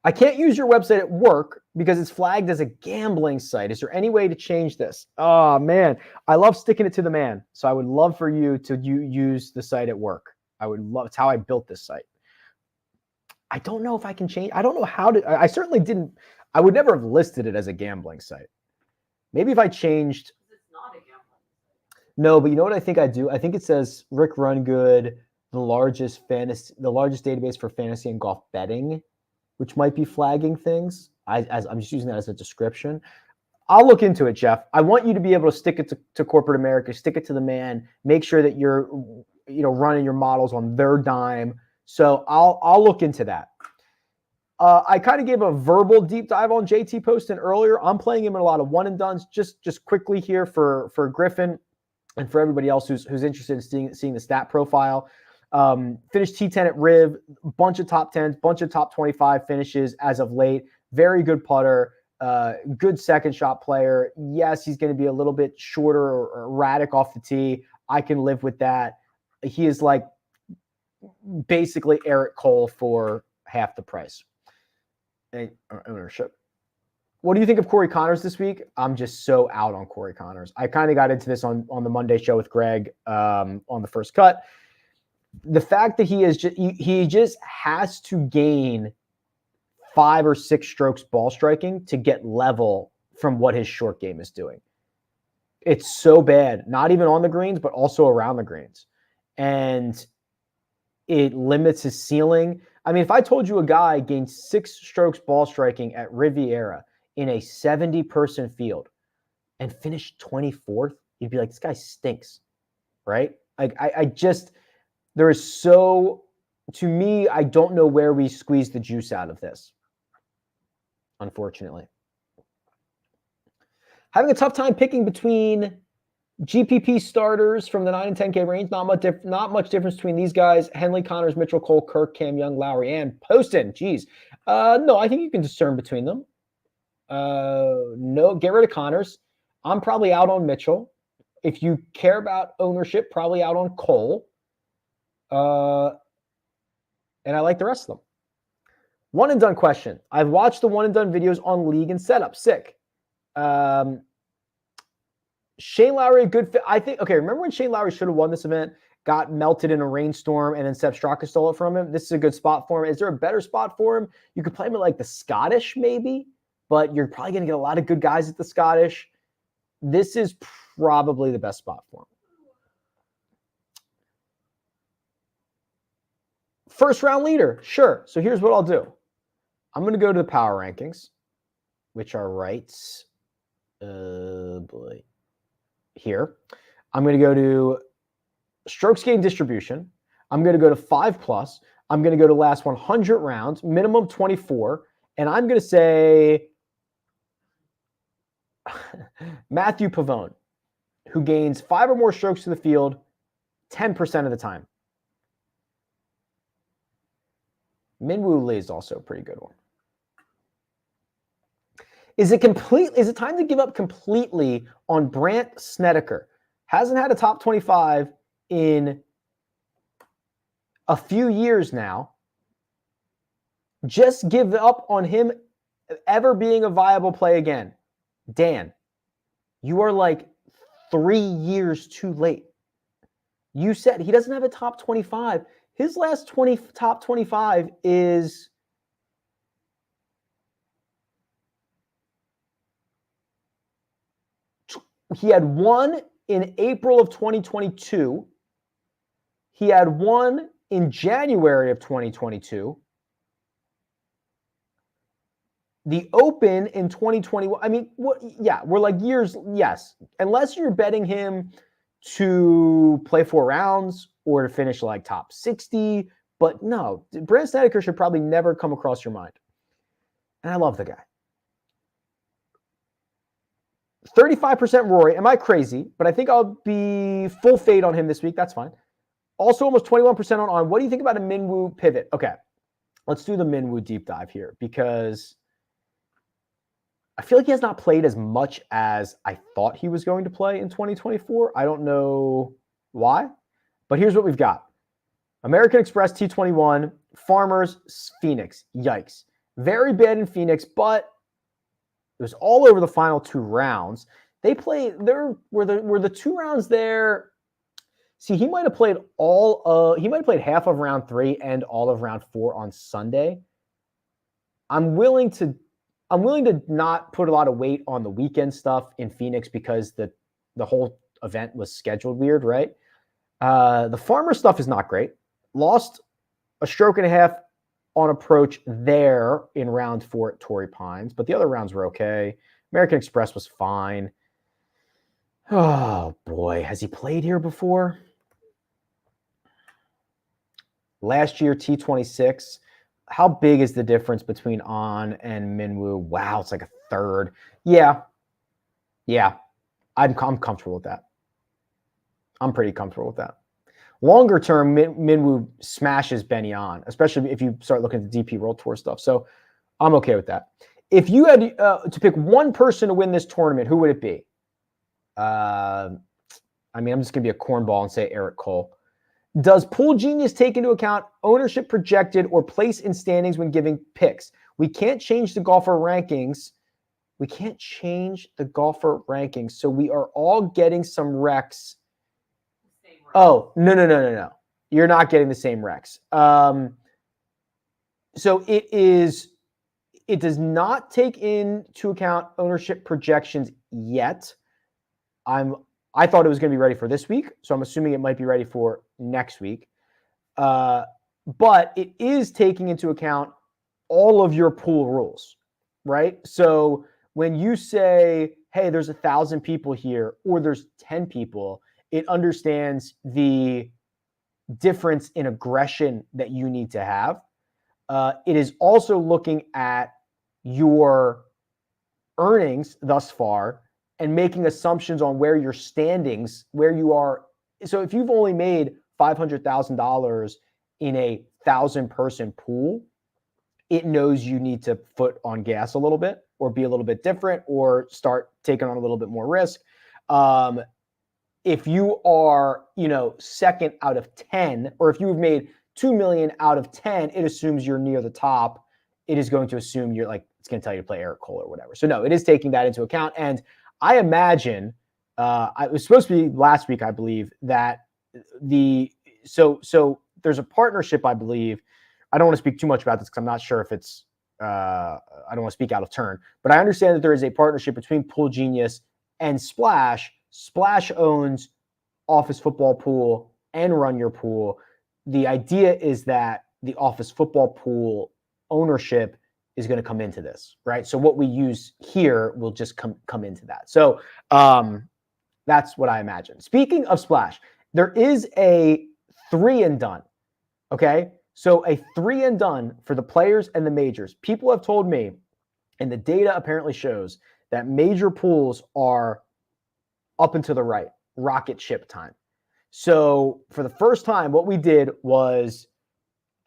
I can't use your website at work because it's flagged as a gambling site. Is there any way to change this? Oh, man. I love sticking it to the man. So I would love for you to use the site at work. I would love, it's how I built this site. I don't know if I can change. I don't know how to, I certainly didn't, I would never have listed it as a gambling site. Maybe if I changed. It's not a gambling site. No, but you know what I think I do? I think it says Rick Rungood, the largest database for fantasy and golf betting, which might be flagging things. I'm just using that as a description. I'll look into it, Jeff. I want you to be able to stick it to corporate America, stick it to the man, make sure that you're running your models on their dime. So I'll look into that. I kind of gave a verbal deep dive on JT Poston earlier. I'm playing him in a lot of one and dones. Just quickly here for Griffin and for everybody else who's interested in seeing the stat profile. Finished T10 at Riv, bunch of top 10s, bunch of top 25 finishes as of late. Very good putter, good second shot player. Yes, he's going to be a little bit shorter or erratic off the tee. I can live with that. He is like basically Eric Cole for half the price. Ownership. What do you think of Corey Connors this week? I'm just so out on Corey Connors. I kind of got into this on the Monday show with Greg on the first cut. The fact that he just has to gain 5 or 6 strokes ball striking to get level from what his short game is doing. It's so bad, not even on the greens, but also around the greens. And it limits his ceiling. I mean, if I told you a guy gained 6 strokes ball striking at Riviera in a 70-person field and finished 24th, you'd be like, this guy stinks, right? Like I just, there is so to me, I don't know where we squeeze the juice out of this, unfortunately. Having a tough time picking between GPP starters from the 9 and 10K range. Not much difference between these guys. Henley, Connors, Mitchell, Cole, Kirk, Cam Young, Lowry, and Poston. Geez. No, I think you can discern between them. No, get rid of Connors. I'm probably out on Mitchell. If you care about ownership, probably out on Cole. And I like the rest of them. One and done question. I've watched the one and done videos on league and setup. Sick. Shane Lowry, a good fit. I think, okay, remember when Shane Lowry should have won this event, got melted in a rainstorm, and then Sep Straa stole it from him? This is a good spot for him. Is there a better spot for him? You could play him at like the Scottish maybe, but you're probably going to get a lot of good guys at the Scottish. This is probably the best spot for him. First round leader, sure. So here's what I'll do. I'm going to go to the power rankings, which are right here. I'm going to go to strokes gained distribution. I'm going to go to 5+. I'm going to go to last 100 rounds, minimum 24. And I'm going to say Matthew Pavone, who gains 5 or more strokes to the field 10% of the time. Minwoo Lee is also a pretty good one. Is it time to give up completely on Brandt Snedeker? Hasn't had a top 25 in a few years now. Just give up on him ever being a viable play again. Dan, you are like 3 years too late. You said he doesn't have a top 25. His last top 25 is he had one in April of 2022. He had one in January of 2022. The Open in 2021. I mean, yeah, we're like years. Yes, unless you're betting him to play 4 rounds or to finish like top 60. But no, Brandt Snedeker should probably never come across your mind. And I love the guy. 35% Rory. Am I crazy? But I think I'll be full fade on him this week. That's fine. Also almost 21% on. What do you think about a Minwoo pivot? Okay, let's do the Minwoo deep dive here because I feel like he has not played as much as I thought he was going to play in 2024. I don't know why, but here's what we've got. American Express T21, Farmers, Phoenix. Yikes. Very bad in Phoenix, but it was all over the final 2 rounds. They played, were the 2 rounds there. See, he might have played half of round 3 and all of round 4 on Sunday. I'm willing to not put a lot of weight on the weekend stuff in Phoenix because the whole event was scheduled weird, right? The Farmer stuff is not great. Lost a stroke and a half on approach there in round 4 at Torrey Pines, but the other rounds were okay. American Express was fine. Oh boy, has he played here before? Last year, T26. How big is the difference between On and Minwoo? Wow, it's like a third. Yeah. I'm comfortable with that. I'm pretty comfortable with that. Longer term, Minwoo smashes Benny On, especially if you start looking at the DP World Tour stuff. So I'm okay with that. If you had to pick one person to win this tournament, who would it be? I'm just going to be a cornball and say Eric Cole. Does Pool Genius take into account ownership projected or place in standings when giving picks? We can't change the golfer rankings. So we are all getting some recs. Oh, no. You're not getting the same recs. So it does not take into account ownership projections yet. I thought it was going to be ready for this week, so I'm assuming it might be ready for next week. But it is taking into account all of your pool rules, right? So when you say, hey, there's 1,000 people here or there's 10 people, it understands the difference in aggression that you need to have. It is also looking at your earnings thus far and making assumptions on where your standings, where you are. So if you've only made $500,000 in a 1,000-person pool, it knows you need to foot on gas a little bit or be a little bit different or start taking on a little bit more risk. If you are, second out of 10, or if you've made 2 million out of 10, it assumes you're near the top. It is going to assume you're like, it's going to tell you to play Eric Cole or whatever. So no, it is taking that into account. And I imagine, it was supposed to be last week, I believe, that so there's a partnership, I believe. I don't want to speak too much about this because I'm not sure if it's, I don't want to speak out of turn, but I understand that there is a partnership between Pool Genius and Splash. Splash owns Office Football Pool and Run Your Pool. The idea is that the Office Football Pool ownership is going to come into this, right? So what we use here will just come into that. So that's what I imagine. Speaking of Splash, there is a 3 and done, okay? So a 3 and done for the players and the majors. People have told me, and the data apparently shows, that major pools are up and to the right, rocket ship time. So for the first time, what we did was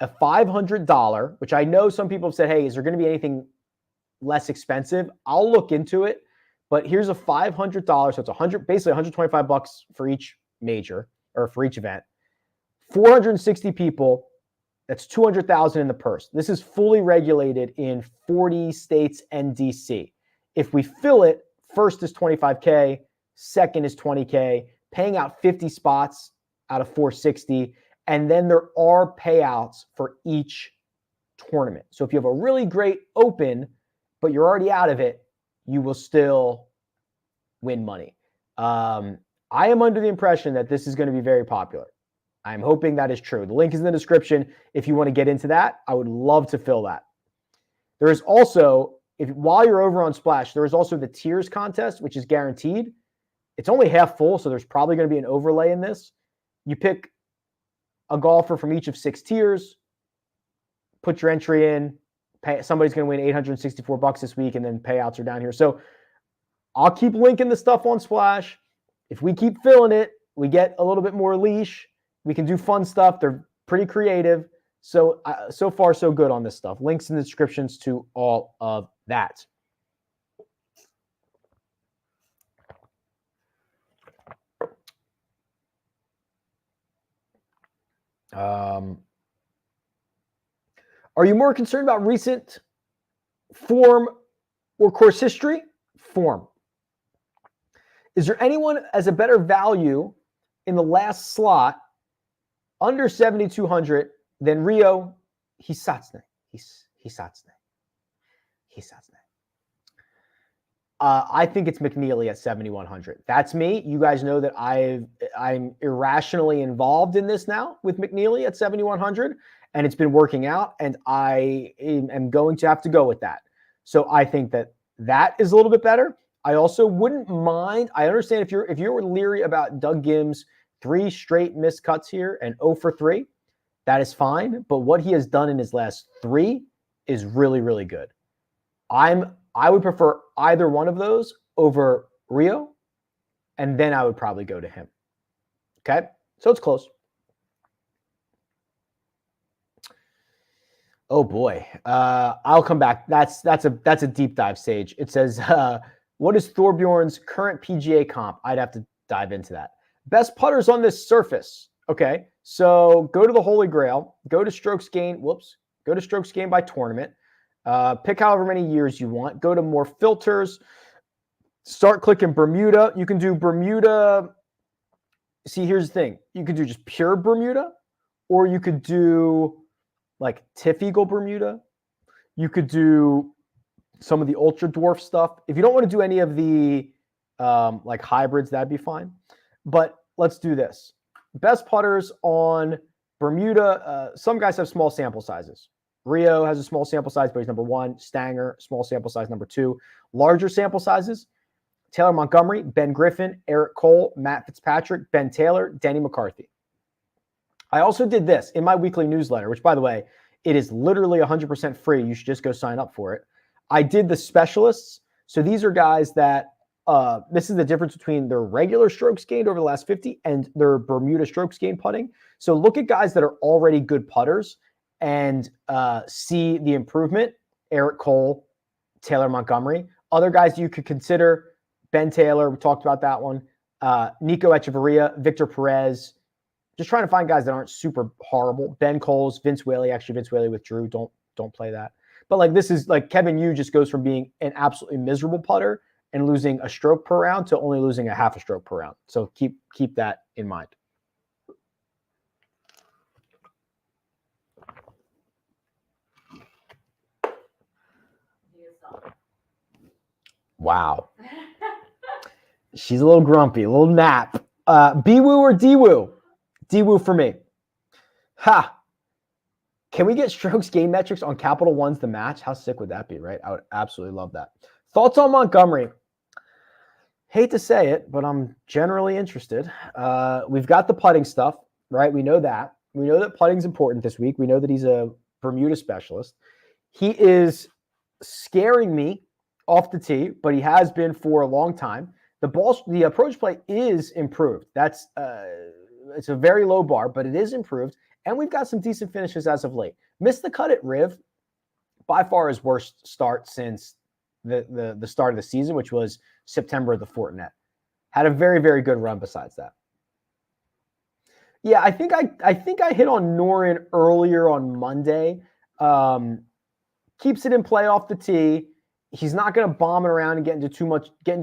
a $500, which I know some people have said, hey, is there going to be anything less expensive? I'll look into it, but here's a $500. So it's basically $125 for each major or for each event. 460 people. That's 200,000 in the purse. This is fully regulated in 40 states and DC. If we fill it, first is 25K, second is 20K, paying out 50 spots out of 460. And then there are payouts for each tournament. So if you have a really great open, but you're already out of it, you will still win money. I am under the impression that this is going to be very popular. I'm hoping that is true. The link is in the description. If you want to get into that, I would love to fill that. There is also, while you're over on Splash, there is also the tiers contest, which is guaranteed. It's only half full, so there's probably going to be an overlay in this. You pick a golfer from each of 6 tiers, put your entry in, somebody's going to win $864 this week, and then payouts are down here. So I'll keep linking the stuff on Splash. If we keep filling it, we get a little bit more leash. We can do fun stuff. They're pretty creative. So so far, so good on this stuff. Links in the descriptions to all of that. Are you more concerned about recent form or course history? Form. Is there anyone as a better value in the last slot under 7,200 than Rio Hisatsune? Hisatsune. I think it's McNeely at 7,100. That's me. You guys know that I'm irrationally involved in this now with McNeely at 7,100, and it's been working out, and I am going to have to go with that. So I think that is a little bit better. I also wouldn't mind. I understand if you're leery about Doug Gim's 3 straight missed cuts here and 0 for 3, that is fine. But what he has done in his last 3 is really, really good. I would prefer either one of those over Rio, and then I would probably go to him. Okay, so it's close. Oh boy, I'll come back. That's a deep dive, Sage. It says, what is Thorbjorn's current PGA comp? I'd have to dive into that. Best putters on this surface. Okay, so go to the Holy Grail. Go to strokes gained. Go to strokes gained by tournament. Pick however many years you want. Go to more filters. Start clicking Bermuda. You can do Bermuda. See, here's the thing. You could do just pure Bermuda, or you could do like Tiff Eagle Bermuda. You could do some of the ultra dwarf stuff. If you don't want to do any of the like hybrids, that'd be fine. But let's do this. Best putters on Bermuda. Some guys have small sample sizes. Rio has a small sample size, but he's number 1. Stanger, small sample size, number 2. Larger sample sizes, Taylor Montgomery, Ben Griffin, Eric Cole, Matt Fitzpatrick, Ben Taylor, Denny McCarthy. I also did this in my weekly newsletter, which, by the way, it is literally 100% free. You should just go sign up for it. I did the specialists. So these are guys that this is the difference between their regular strokes gained over the last 50 and their Bermuda strokes gained putting. So look at guys that are already good putters and see the improvement. Eric Cole, Taylor Montgomery. Other guys you could consider, Ben Taylor, we talked about that one. Nico Echeverria, Victor Perez. Just trying to find guys that aren't super horrible. Ben Coles, Vince Whaley. Actually, Vince Whaley withdrew. Don't play that. But like this is like Kevin Yu just goes from being an absolutely miserable putter and losing a stroke per round to only losing a half a stroke per round. So keep that in mind. Wow. She's a little grumpy, a little nap. B-Woo or D-Woo? D-Woo for me. Ha. Can we get strokes gain metrics on Capital One's The Match? How sick would that be, right? I would absolutely love that. Thoughts on Montgomery? Hate to say it, but I'm generally interested. We've got the putting stuff, right? We know that. We know that putting's important this week. We know that he's a Bermuda specialist. He is scaring me off the tee, but he has been for a long time. The approach play is improved. That's it's a very low bar, but it is improved. And we've got some decent finishes as of late. Missed the cut at Riv, by far his worst start since the start of the season, which was September of the Fortinet. Had a very, very good run besides that. Yeah, I think I hit on Noren earlier on Monday. Keeps it in play off the tee. He's not going to bomb it around and get into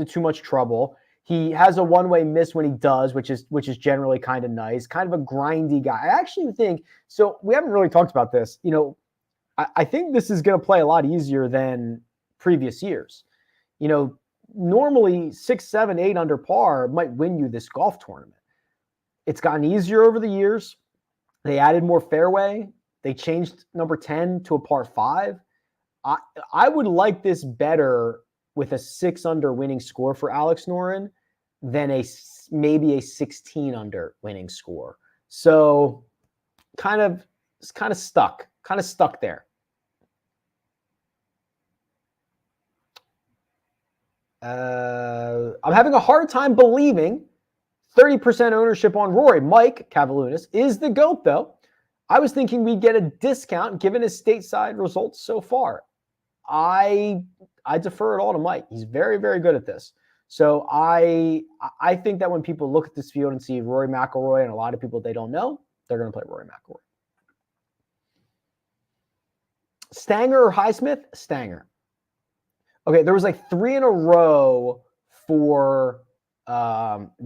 too much trouble. He has a one-way miss when he does, which is generally kind of nice. Kind of a grindy guy. I actually think so. We haven't really talked about this. You know, I think this is going to play a lot easier than previous years. You know, normally 6, 7, 8 under par might win you this golf tournament. It's gotten easier over the years. They added more fairway. They changed number 10 to a par 5. I would like this better with a 6 under winning score for Alex Noren than maybe a 16 under winning score. So kind of stuck there. I'm having a hard time believing 30% ownership on Rory. Mike Cavalunas is the GOAT, though. I was thinking we'd get a discount given his stateside results so far. I defer it all to Mike. He's very, very good at this. So I think that when people look at this field and see Rory McIlroy and a lot of people they don't know, they're going to play Rory McIlroy. Stanger or Highsmith? Stanger. Okay, there was like 3 in a row for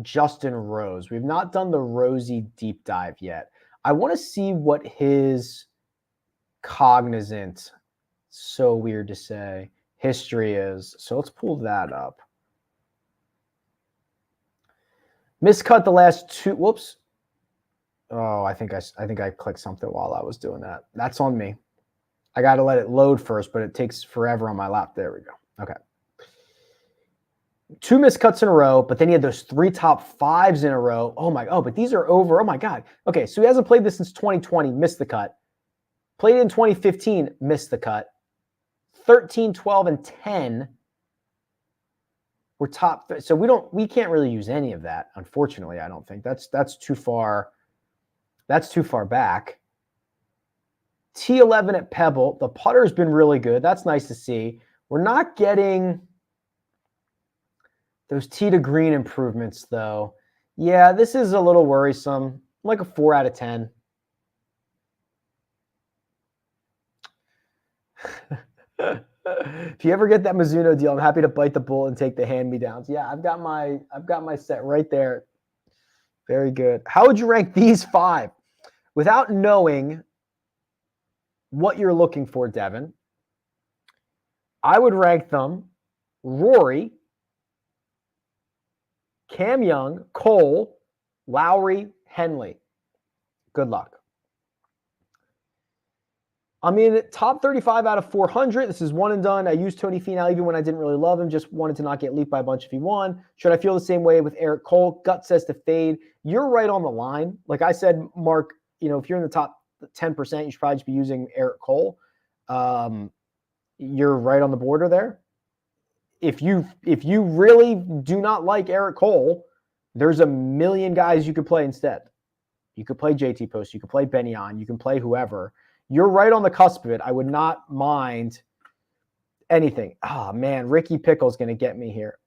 Justin Rose. We've not done the Rosie deep dive yet. I want to see what his Cognizant, so weird to say, history is. So let's pull that up. Miscut the last 2. Whoops. Oh, I think I clicked something while I was doing that. That's on me. I got to let it load first, but it takes forever on my lap. There we go. Okay. 2 miscuts in a row, but then he had those 3 top 5s in a row. But these are over. Oh my God. Okay, so he hasn't played this since 2020, missed the cut. Played it in 2015, missed the cut. 13, 12, and 10 were top. So we can't really use any of that, unfortunately. I don't think that's too far. That's too far back. T11 at Pebble. The putter's been really good. That's nice to see. We're not getting those tee to green improvements, though. Yeah, this is a little worrisome. Like a 4 out of 10. If you ever get that Mizuno deal, I'm happy to bite the bullet and take the hand-me-downs. Yeah, I've got my set right there. Very good. How would you rank these 5 without knowing what you're looking for, Devin? I would rank them Rory, Cam Young, Cole, Lowry, Henley. Good luck. I mean, top 35 out of 400. This is one and done. I used Tony Finau even when I didn't really love him. Just wanted to not get leaped by a bunch if he won. Should I feel the same way with Eric Cole? Gut says to fade. You're right on the line. Like I said, Mark, if you're in the top 10%, you should probably just be using Eric Cole. You're right on the border there. If you really do not like Eric Cole, there's a million guys you could play instead. You could play JT Post, you could play Benyon, you can play whoever. You're right on the cusp of it. I would not mind anything. Oh man, Ricky Pickle's going to get me here.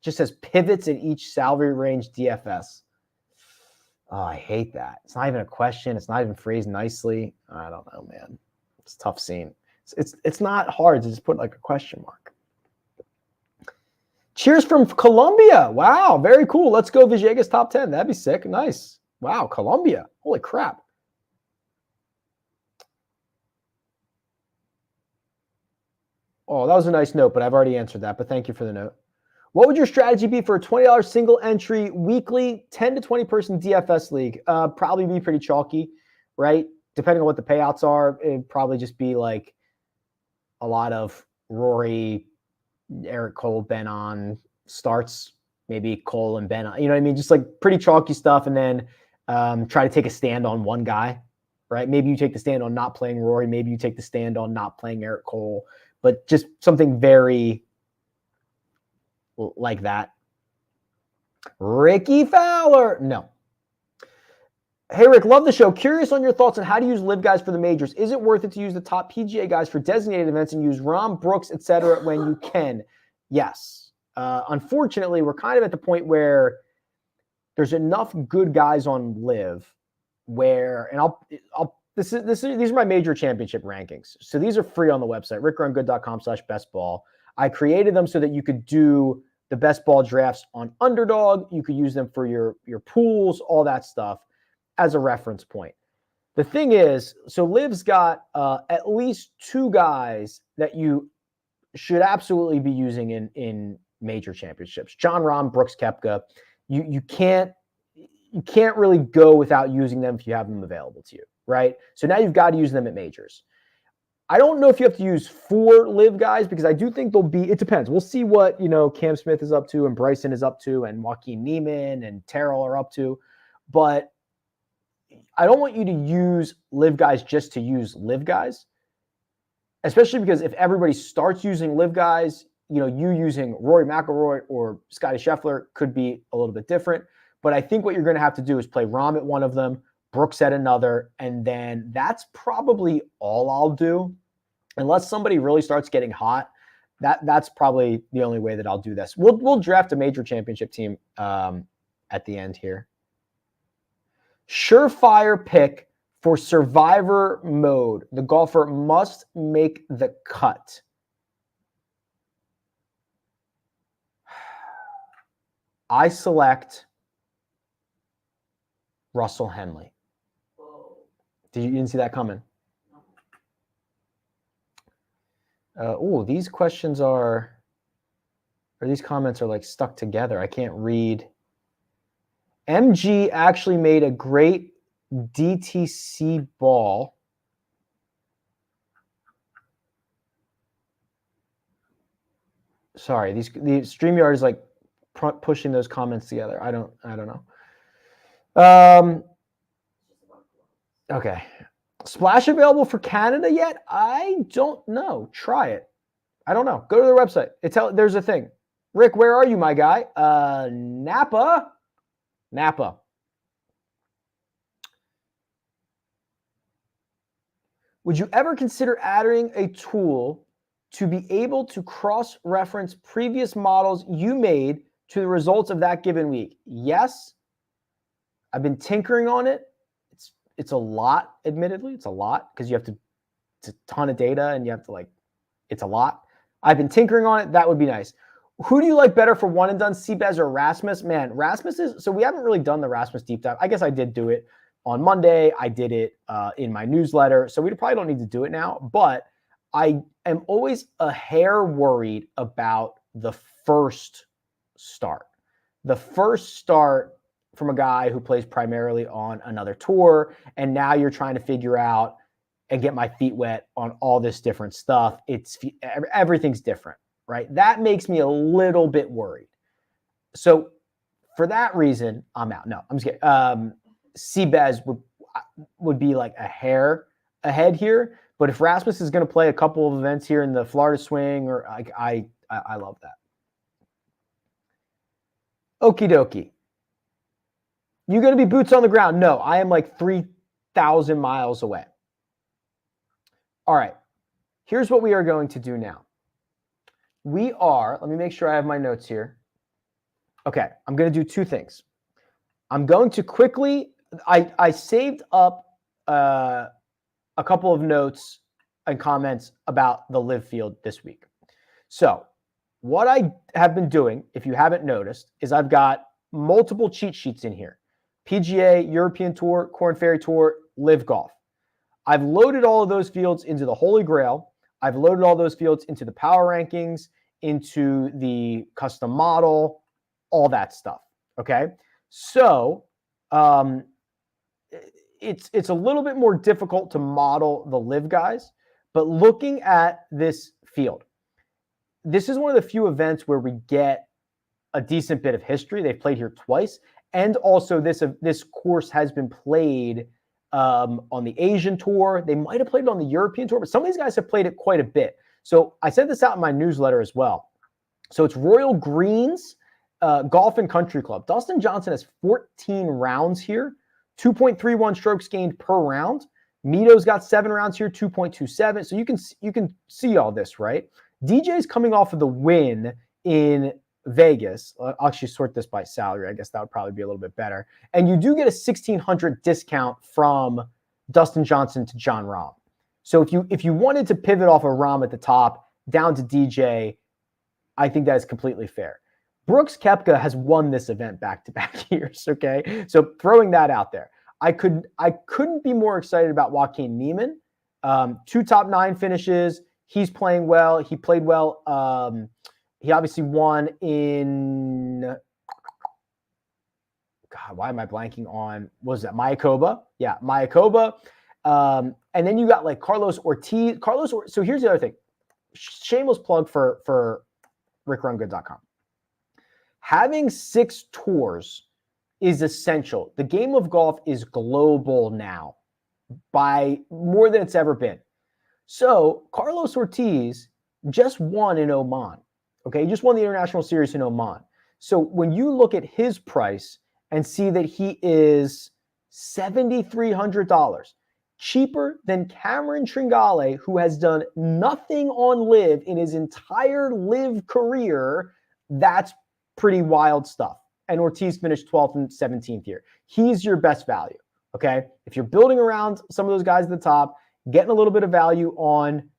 Just says pivots in each salary range DFS. Oh, I hate that. It's not even a question. It's not even phrased nicely. I don't know, man. It's a tough scene. It's not hard to just put like a question mark. Cheers from Colombia. Wow, very cool. Let's go Villegas top 10. That'd be sick. Nice. Wow, Colombia. Holy crap. Oh, that was a nice note, but I've already answered that. But thank you for the note. What would your strategy be for a $20 single entry weekly 10 to 20 person DFS league? Probably be pretty chalky, right? Depending on what the payouts are, it'd probably just be like a lot of Rory, Eric Cole, Ben on starts, maybe Cole and Ben on, you know what I mean? Just like pretty chalky stuff. And then try to take a stand on one guy, right? Maybe you take the stand on not playing Rory. Maybe you take the stand on not playing Eric Cole, but just something very like that. Ricky Fowler. No. Hey, Rick, love the show. Curious on your thoughts on how to use live guys for the majors. Is it worth it to use the top PGA guys for designated events and use Rahm, Brooks, etc. when you can? Yes. Unfortunately, we're kind of at the point where there's enough good guys on live where, and these are my major championship rankings. So these are free on the website, rickrungood.com/bestball. I created them so that you could do the best ball drafts on Underdog. You could use them for your pools, all that stuff as a reference point. The thing is, so Liv's got at least two guys that you should absolutely be using in major championships. Jon Rahm, Brooks Koepka. You can't really go without using them if you have them available to you, right? So now you've got to use them at majors. I don't know if you have to use 4 live guys because I do think it depends. We'll see what, Cam Smith is up to and Bryson is up to and Joaquin Niemann and Terrell are up to. But I don't want you to use live guys just to use live guys, especially because if everybody starts using live guys, you using Rory McIlroy or Scottie Scheffler could be a little bit different. But I think what you're going to have to do is play Rahm at one of them, Brooks at another, and then that's probably all I'll do. Unless somebody really starts getting hot, that's probably the only way that I'll do this. We'll draft a major championship team at the end here. Surefire pick for survivor mode. The golfer must make the cut. I select Russell Henley. You didn't see that coming? These questions these comments are like stuck together. I can't read. MG actually made a great DTC ball. Sorry, the StreamYard is like pushing those comments together. I don't know. Okay. Splash available for Canada yet? I don't know. Try it. I don't know. Go to their website. There's a thing. Rick, where are you, my guy? Napa. Would you ever consider adding a tool to be able to cross-reference previous models you made to the results of that given week? Yes. I've been tinkering on it. It's a lot, admittedly. It's a lot because it's a ton of data and you have to it's a lot. I've been tinkering on it. That would be nice. Who do you like better for one and done, Seabez or Rasmus? Man, Rasmus so we haven't really done the Rasmus deep dive. I guess I did do it on Monday. I did it in my newsletter. So we probably don't need to do it now, but I am always a hair worried about the first start. The first start from a guy who plays primarily on another tour, and now you're trying to figure out and get my feet wet on all this different stuff. Everything's different, right? That makes me a little bit worried. So for that reason, I'm out. No, I'm just kidding. Seabez would be like a hair ahead here. But if Rasmus is going to play a couple of events here in the Florida Swing, or I love that. Okie dokie. You going to be boots on the ground? No, I am like 3,000 miles away. All right. Here's what we are going to do now. We are, let me make sure I have my notes here. Okay, I'm going to do two things. I'm going to quickly, I saved up a couple of notes and comments about the live field this week. So what I have been doing, if you haven't noticed, is I've got multiple cheat sheets in here. PGA, European Tour, Korn Ferry Tour, Live Golf. I've loaded all of those fields into the Holy Grail. I've loaded all those fields into the power rankings, into the custom model, all that stuff. Okay. So it's a little bit more difficult to model the live guys, but looking at this field, this is one of the few events where we get a decent bit of history. They've played here twice. And also this course has been played on the Asian tour. They might have played it on the European tour, but some of these guys have played it quite a bit. So I sent this out in my newsletter as well. So it's Royal Greens Golf and Country Club. Dustin Johnson has 14 rounds here, 2.31 strokes gained per round. Mito's got 7 rounds here, 2.27. So you can see all this, right? DJ's coming off of the win in Vegas. I'll actually sort this by salary. I guess that would probably be a little bit better. And you do get a 1,600 discount from Dustin Johnson to Jon Rahm. So if you wanted to pivot off of Rahm at the top down to DJ, I think that is completely fair. Brooks Koepka has won this event back-to-back years, okay? So throwing that out there. I couldn't be more excited about Joaquin Niemann. 2 top 9 finishes. He's playing well. He played well. He obviously won in, God, why am I blanking on, what was that, Mayakoba? Yeah, Mayakoba. And then you got like Carlos Ortiz. So here's the other thing. Shameless plug for rickrungood.com. Having 6 tours is essential. The game of golf is global now by more than it's ever been. So Carlos Ortiz just won in Oman. Okay, he just won the International Series in Oman. So when you look at his price and see that he is $7,300, cheaper than Cameron Tringale, who has done nothing on live in his entire live career, that's pretty wild stuff. And Ortiz finished 12th and 17th here. He's your best value, okay? If you're building around some of those guys at the top, getting a little bit of value on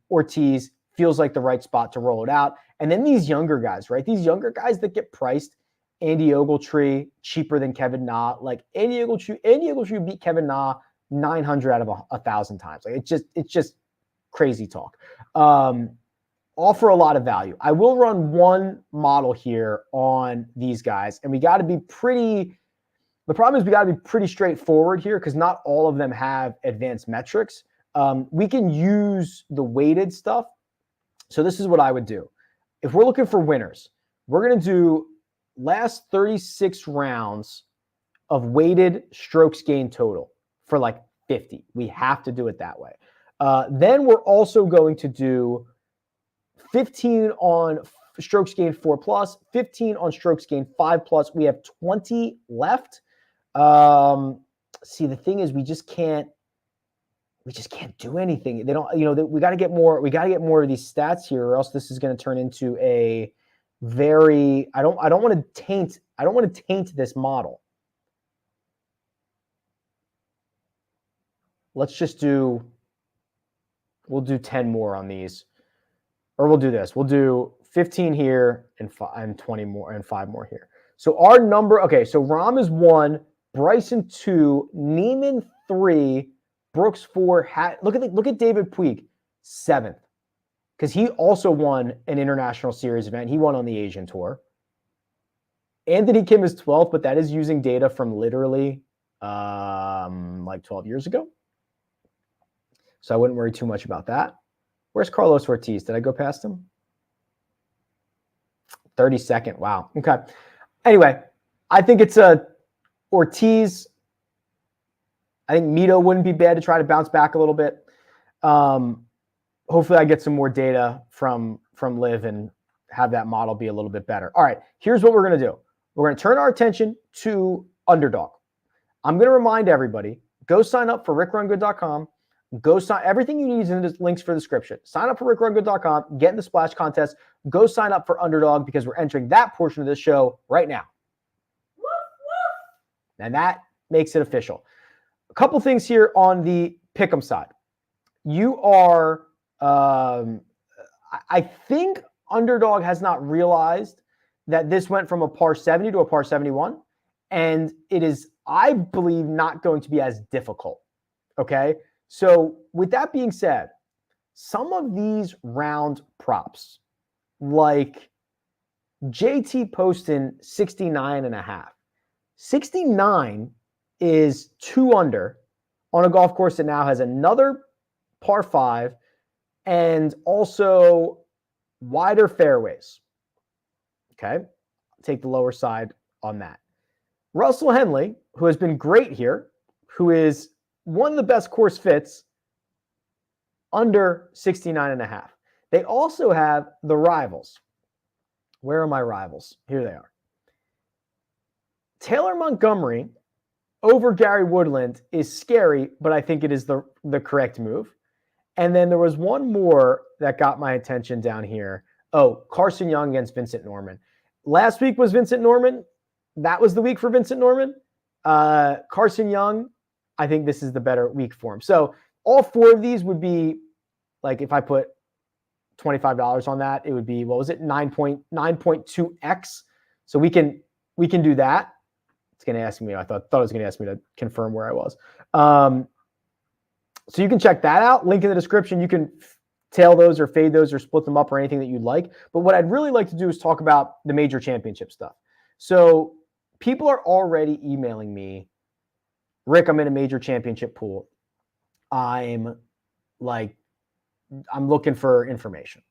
Ortiz feels like the right spot to roll it out. And then these younger guys, right? These younger guys that get priced, Andy Ogletree, cheaper than Kevin Na. Like Andy Ogletree beat Kevin Na 900 out of 1,000 times. Like it's just crazy talk. Offer a lot of value. I will run one model here on these guys, and we got to be pretty. The problem is we got to be pretty straightforward here because not all of them have advanced metrics. We can use the weighted stuff. So this is what I would do. If we're looking for winners, we're going to do last 36 rounds of weighted strokes gained total for like 50. We have to do it that way. Then we're also going to do 15 on strokes gained 4+, 15 on strokes gained 5+. We have 20 left. See, the thing is, we just can't do anything. They don't, we got to get more. We got to get more of these stats here, or else this is going to turn into a very. I don't want to taint. I don't want to taint this model. Let's just do. We'll do 10 more on these, or we'll do this. We'll do 15 here and 20 more and 5 more here. So our number. Okay, so Rahm is 1, Bryson 2, Niemann 3. Brooks 4. Look at David Puig, 7th, because he also won an International Series event. He won on the Asian Tour. Anthony Kim is 12th, but that is using data from literally like 12 years ago. So I wouldn't worry too much about that. Where's Carlos Ortiz? Did I go past him? 32nd. Wow. Okay. Anyway, I think it's a Ortiz. I think Mito wouldn't be bad to try to bounce back a little bit. Hopefully I get some more data from Liv and have that model be a little bit better. All right, here's what we're going to do. We're going to turn our attention to Underdog. I'm going to remind everybody, go sign up for rickrungood.com. Go sign, everything you need is in the links for the description. Sign up for rickrungood.com, get in the splash contest, go sign up for Underdog because we're entering that portion of this show right now. And that makes it official. A couple things here on the pick'em side. You are, I think Underdog has not realized that this went from a par 70 to a par 71, and it is, I believe, not going to be as difficult. Okay, so with that being said, some of these round props, like JT Poston 69.5. 69 is 2 under on a golf course that now has another par 5 and also wider fairways. Okay, take the lower side on that. Russell Henley, who has been great here, who is one of the best course fits, under 69.5. They also have the rivals. Where are my rivals? Here they are. Taylor Montgomery over Gary Woodland is scary, but I think it is the correct move. And then there was one more that got my attention down here. Oh, Carson Young against Vincent Norman. Last week was Vincent Norman. That was the week for Vincent Norman. Carson Young, I think this is the better week for him. So all 4 of these would be, like, if I put $25 on that, it would be, what was it, 9.2x. So we can do that. It's going to ask me. I thought it was going to ask me to confirm where I was. So you can check that out. Link in the description. You can tail those or fade those or split them up or anything that you'd like. But what I'd really like to do is talk about the major championship stuff. So people are already emailing me, Rick, I'm in a major championship pool. I'm looking for information.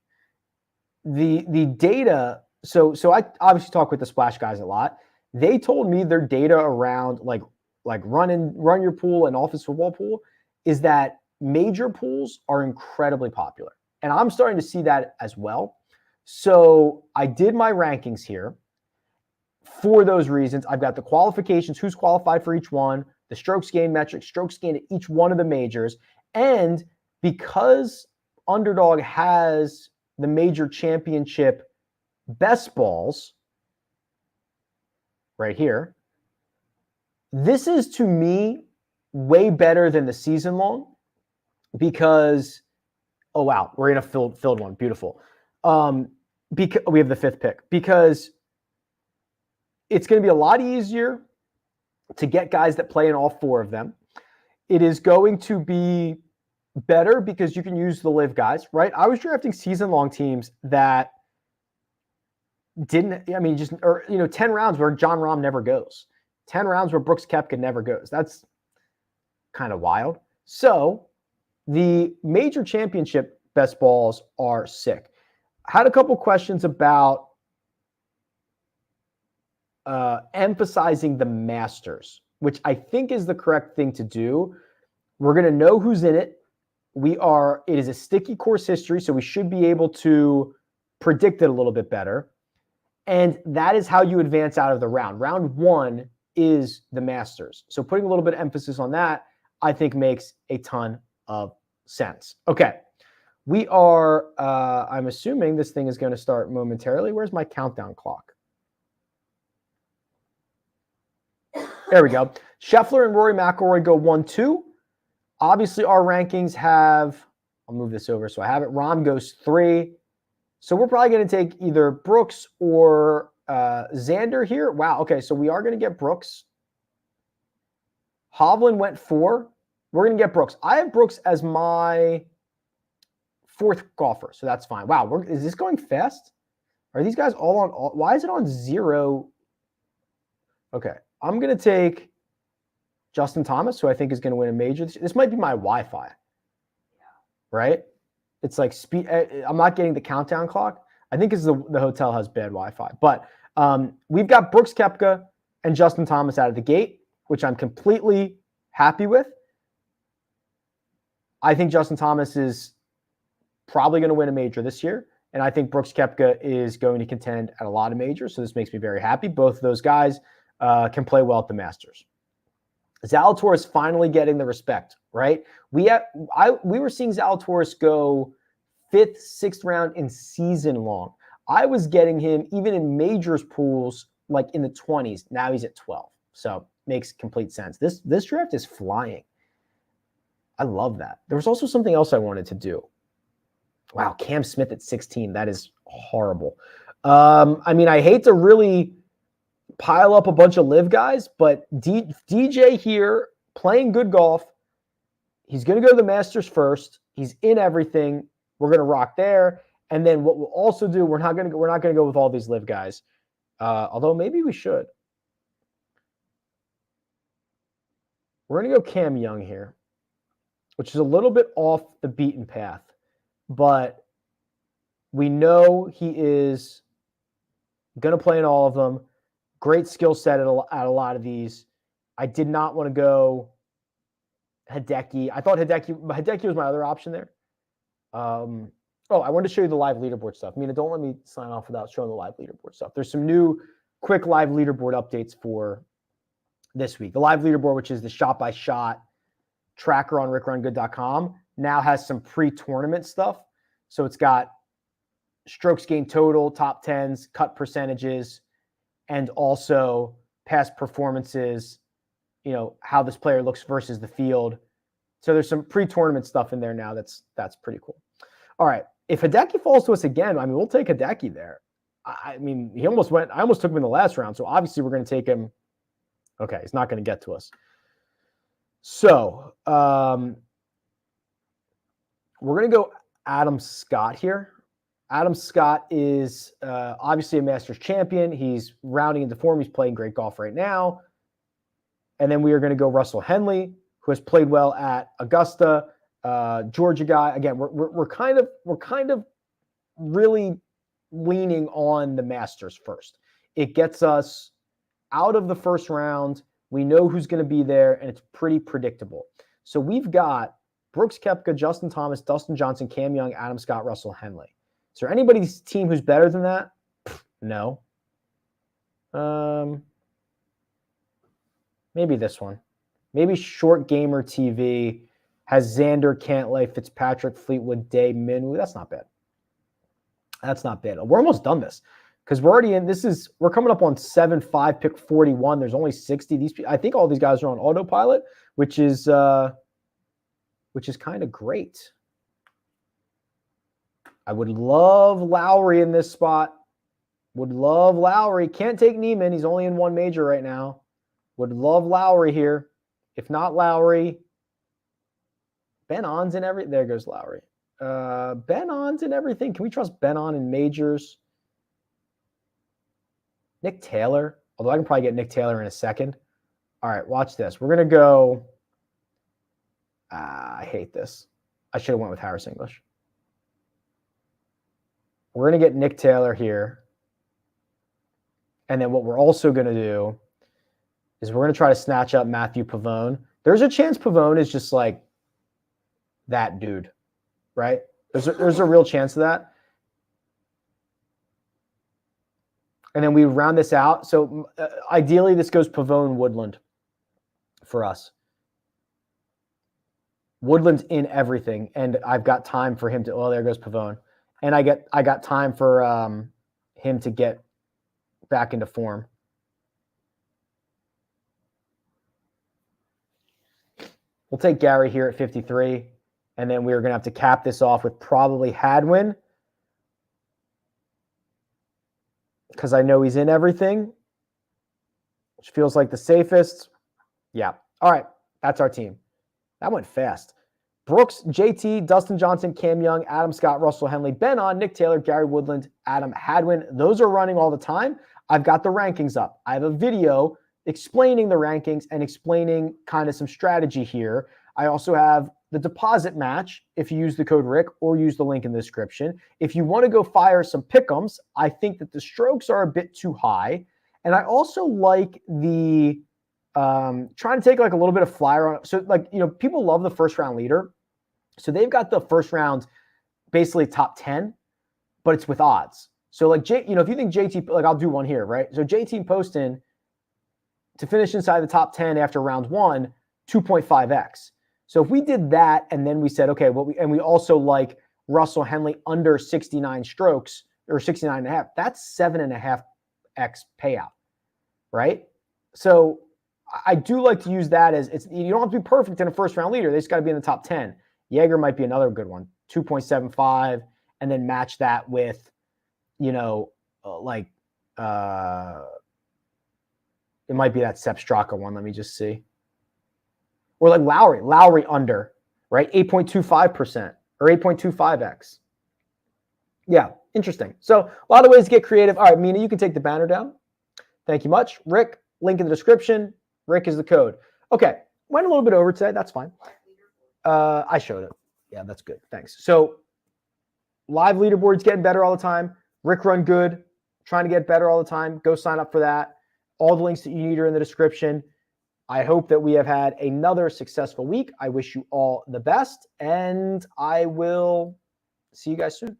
The data. So I obviously talk with the Splash guys a lot. They told me their data around like run your pool and office football pool is that major pools are incredibly popular. And I'm starting to see that as well. So I did my rankings here for those reasons. I've got the qualifications, who's qualified for each one, the strokes gained metric, strokes gained at each one of the majors. And because Underdog has the major championship best balls right here, this is, to me, way better than the season long because, oh, wow, we're in a filled one. Beautiful. Because we have the 5th pick, because it's going to be a lot easier to get guys that play in all 4 of them. It is going to be better because you can use the live guys, right? I was drafting season-long teams that didn't, 10 rounds where John Rahm never goes. 10 rounds where Brooks Koepka never goes. That's kind of wild. So the major championship best balls are sick. I had a couple questions about emphasizing the Masters, which I think is the correct thing to do. We're going to know who's in it. It is a sticky course history, so we should be able to predict it a little bit better. And that is how you advance out of the round. Round 1 is the Masters. So putting a little bit of emphasis on that, I think, makes a ton of sense. Okay. We are, I'm assuming this thing is going to start momentarily. Where's my countdown clock? There we go. Scheffler and Rory McIlroy go 1-2. Obviously, our rankings have, I'll move this over so I have it. Rahm goes 3. So we're probably going to take either Brooks or Xander here. Wow. Okay. So we are going to get Brooks. Hovland went 4. We're going to get Brooks. I have Brooks as my 4th golfer. So that's fine. Wow. Is this going fast? Are these guys all on? Why is it on 0? Okay. I'm going to take Justin Thomas, who I think is going to win a major. This might be my Wi-Fi. Yeah. Right? It's like speed. I'm not getting the countdown clock. I think it's the hotel has bad Wi-Fi. But we've got Brooks Koepka and Justin Thomas out of the gate, which I'm completely happy with. I think Justin Thomas is probably going to win a major this year. And I think Brooks Koepka is going to contend at a lot of majors. So this makes me very happy. Both of those guys can play well at the Masters. Zalatoris finally getting the respect, right? We were seeing Zalatoris go 5th, 6th round in season long. I was getting him even in majors pools like in the 20s. Now he's at 12. So makes complete sense. This draft is flying. I love that. There was also something else I wanted to do. Wow, Cam Smith at 16. That is horrible. I mean, I hate to really pile up a bunch of live guys, but DJ here playing good golf. He's going to go to the Masters first. He's in everything. We're going to rock there. And then what we'll also do, we're not going to go with all these live guys. Although maybe we should. We're going to go Cam Young here, which is a little bit off the beaten path. But we know he is going to play in all of them. Great skill set at a lot of these. I did not want to go Hideki. I thought Hideki was my other option there. I wanted to show you the live leaderboard stuff. I mean, don't let me sign off without showing the live leaderboard stuff. There's some new quick live leaderboard updates for this week. The live leaderboard, which is the shot-by-shot tracker on rickrungood.com, now has some pre-tournament stuff. So it's got strokes gained total, top 10s, cut percentages, and also past performances, how this player looks versus the field. So there's some pre-tournament stuff in there now that's pretty cool. All right. If Hideki falls to us again, I mean, we'll take Hideki there. I mean, I almost took him in the last round. So obviously we're going to take him. Okay. He's not going to get to us. So we're going to go Adam Scott here. Adam Scott is obviously a Masters champion. He's rounding into form. He's playing great golf right now. And then we are going to go Russell Henley, who has played well at Augusta, Georgia guy. Again, we're kind of really leaning on the Masters first. It gets us out of the first round. We know who's going to be there, and it's pretty predictable. So we've got Brooks Koepka, Justin Thomas, Dustin Johnson, Cam Young, Adam Scott, Russell Henley. Is there anybody's team who's better than that? No. Maybe this one. Maybe Short Gamer TV has Xander, Cantlay, Fitzpatrick, Fleetwood, Day, Minwoo. That's not bad. That's not bad. We're almost done this because we're already in. We're coming up on 7-5, pick 41. There's only 60. I think all these guys are on autopilot, which is kind of great. I would love Lowry in this spot. Would love Lowry. Can't take Neiman. He's only in one major right now. Would love Lowry here. If not Lowry, Ben On's in every. There goes Lowry. Ben On's in everything. Can we trust Ben On in majors? Nick Taylor. Although I can probably get Nick Taylor in a second. All right, watch this. We're going to go. I hate this. I should have went with Harris English. We're going to get Nick Taylor here. And then what we're also going to do is we're going to try to snatch up Matthew Pavone. There's a chance Pavone is just like that dude, right? There's a real chance of that. And then we round this out. So ideally, this goes Pavone Woodland for us. Woodland's in everything, and I've got time for him to. Oh, there goes Pavone, and I got time for him to get back into form. We'll take Gary here at 53, and then we're going to have to cap this off with probably Hadwin because I know he's in everything, which feels like the safest. Yeah. All right. That's our team. That went fast. Brooks, JT, Dustin Johnson, Cam Young, Adam Scott, Russell Henley, Ben On, Nick Taylor, Gary Woodland, Adam Hadwin. Those are running all the time. I've got the rankings up. I have a video explaining the rankings and explaining kind of some strategy here. I also have the deposit match if you use the code Rick or use the link in the description. If you want to go fire some pick'ems, I think that the strokes are a bit too high. And I also like the trying to take like a little bit of flyer on it. So like, people love the first round leader. So they've got the first round basically top 10, but it's with odds. So like, if you think JT, like I'll do one here, right? So JT Poston to finish inside the top 10 after round 1, 2.5x. So if we did that and then we said, okay, we also like Russell Henley under 69 strokes or 69 and a half, that's 7.5x payout, right? So I do like to use that as you don't have to be perfect in a first round leader. They just got to be in the top 10. Jaeger might be another good one, 2.75, and then match that with, it might be that Sep Straa one. Let me just see. Or like Lowry under, right? 8.25% or 8.25x. Yeah, interesting. So a lot of ways to get creative. All right, Mina, you can take the banner down. Thank you much. Rick, link in the description. Rick is the code. Okay, went a little bit over today. That's fine. I showed it. Yeah, that's good. Thanks. So live leaderboard's getting better all the time. Rick Run Good, trying to get better all the time. Go sign up for that. All the links that you need are in the description. I hope that we have had another successful week. I wish you all the best, and I will see you guys soon.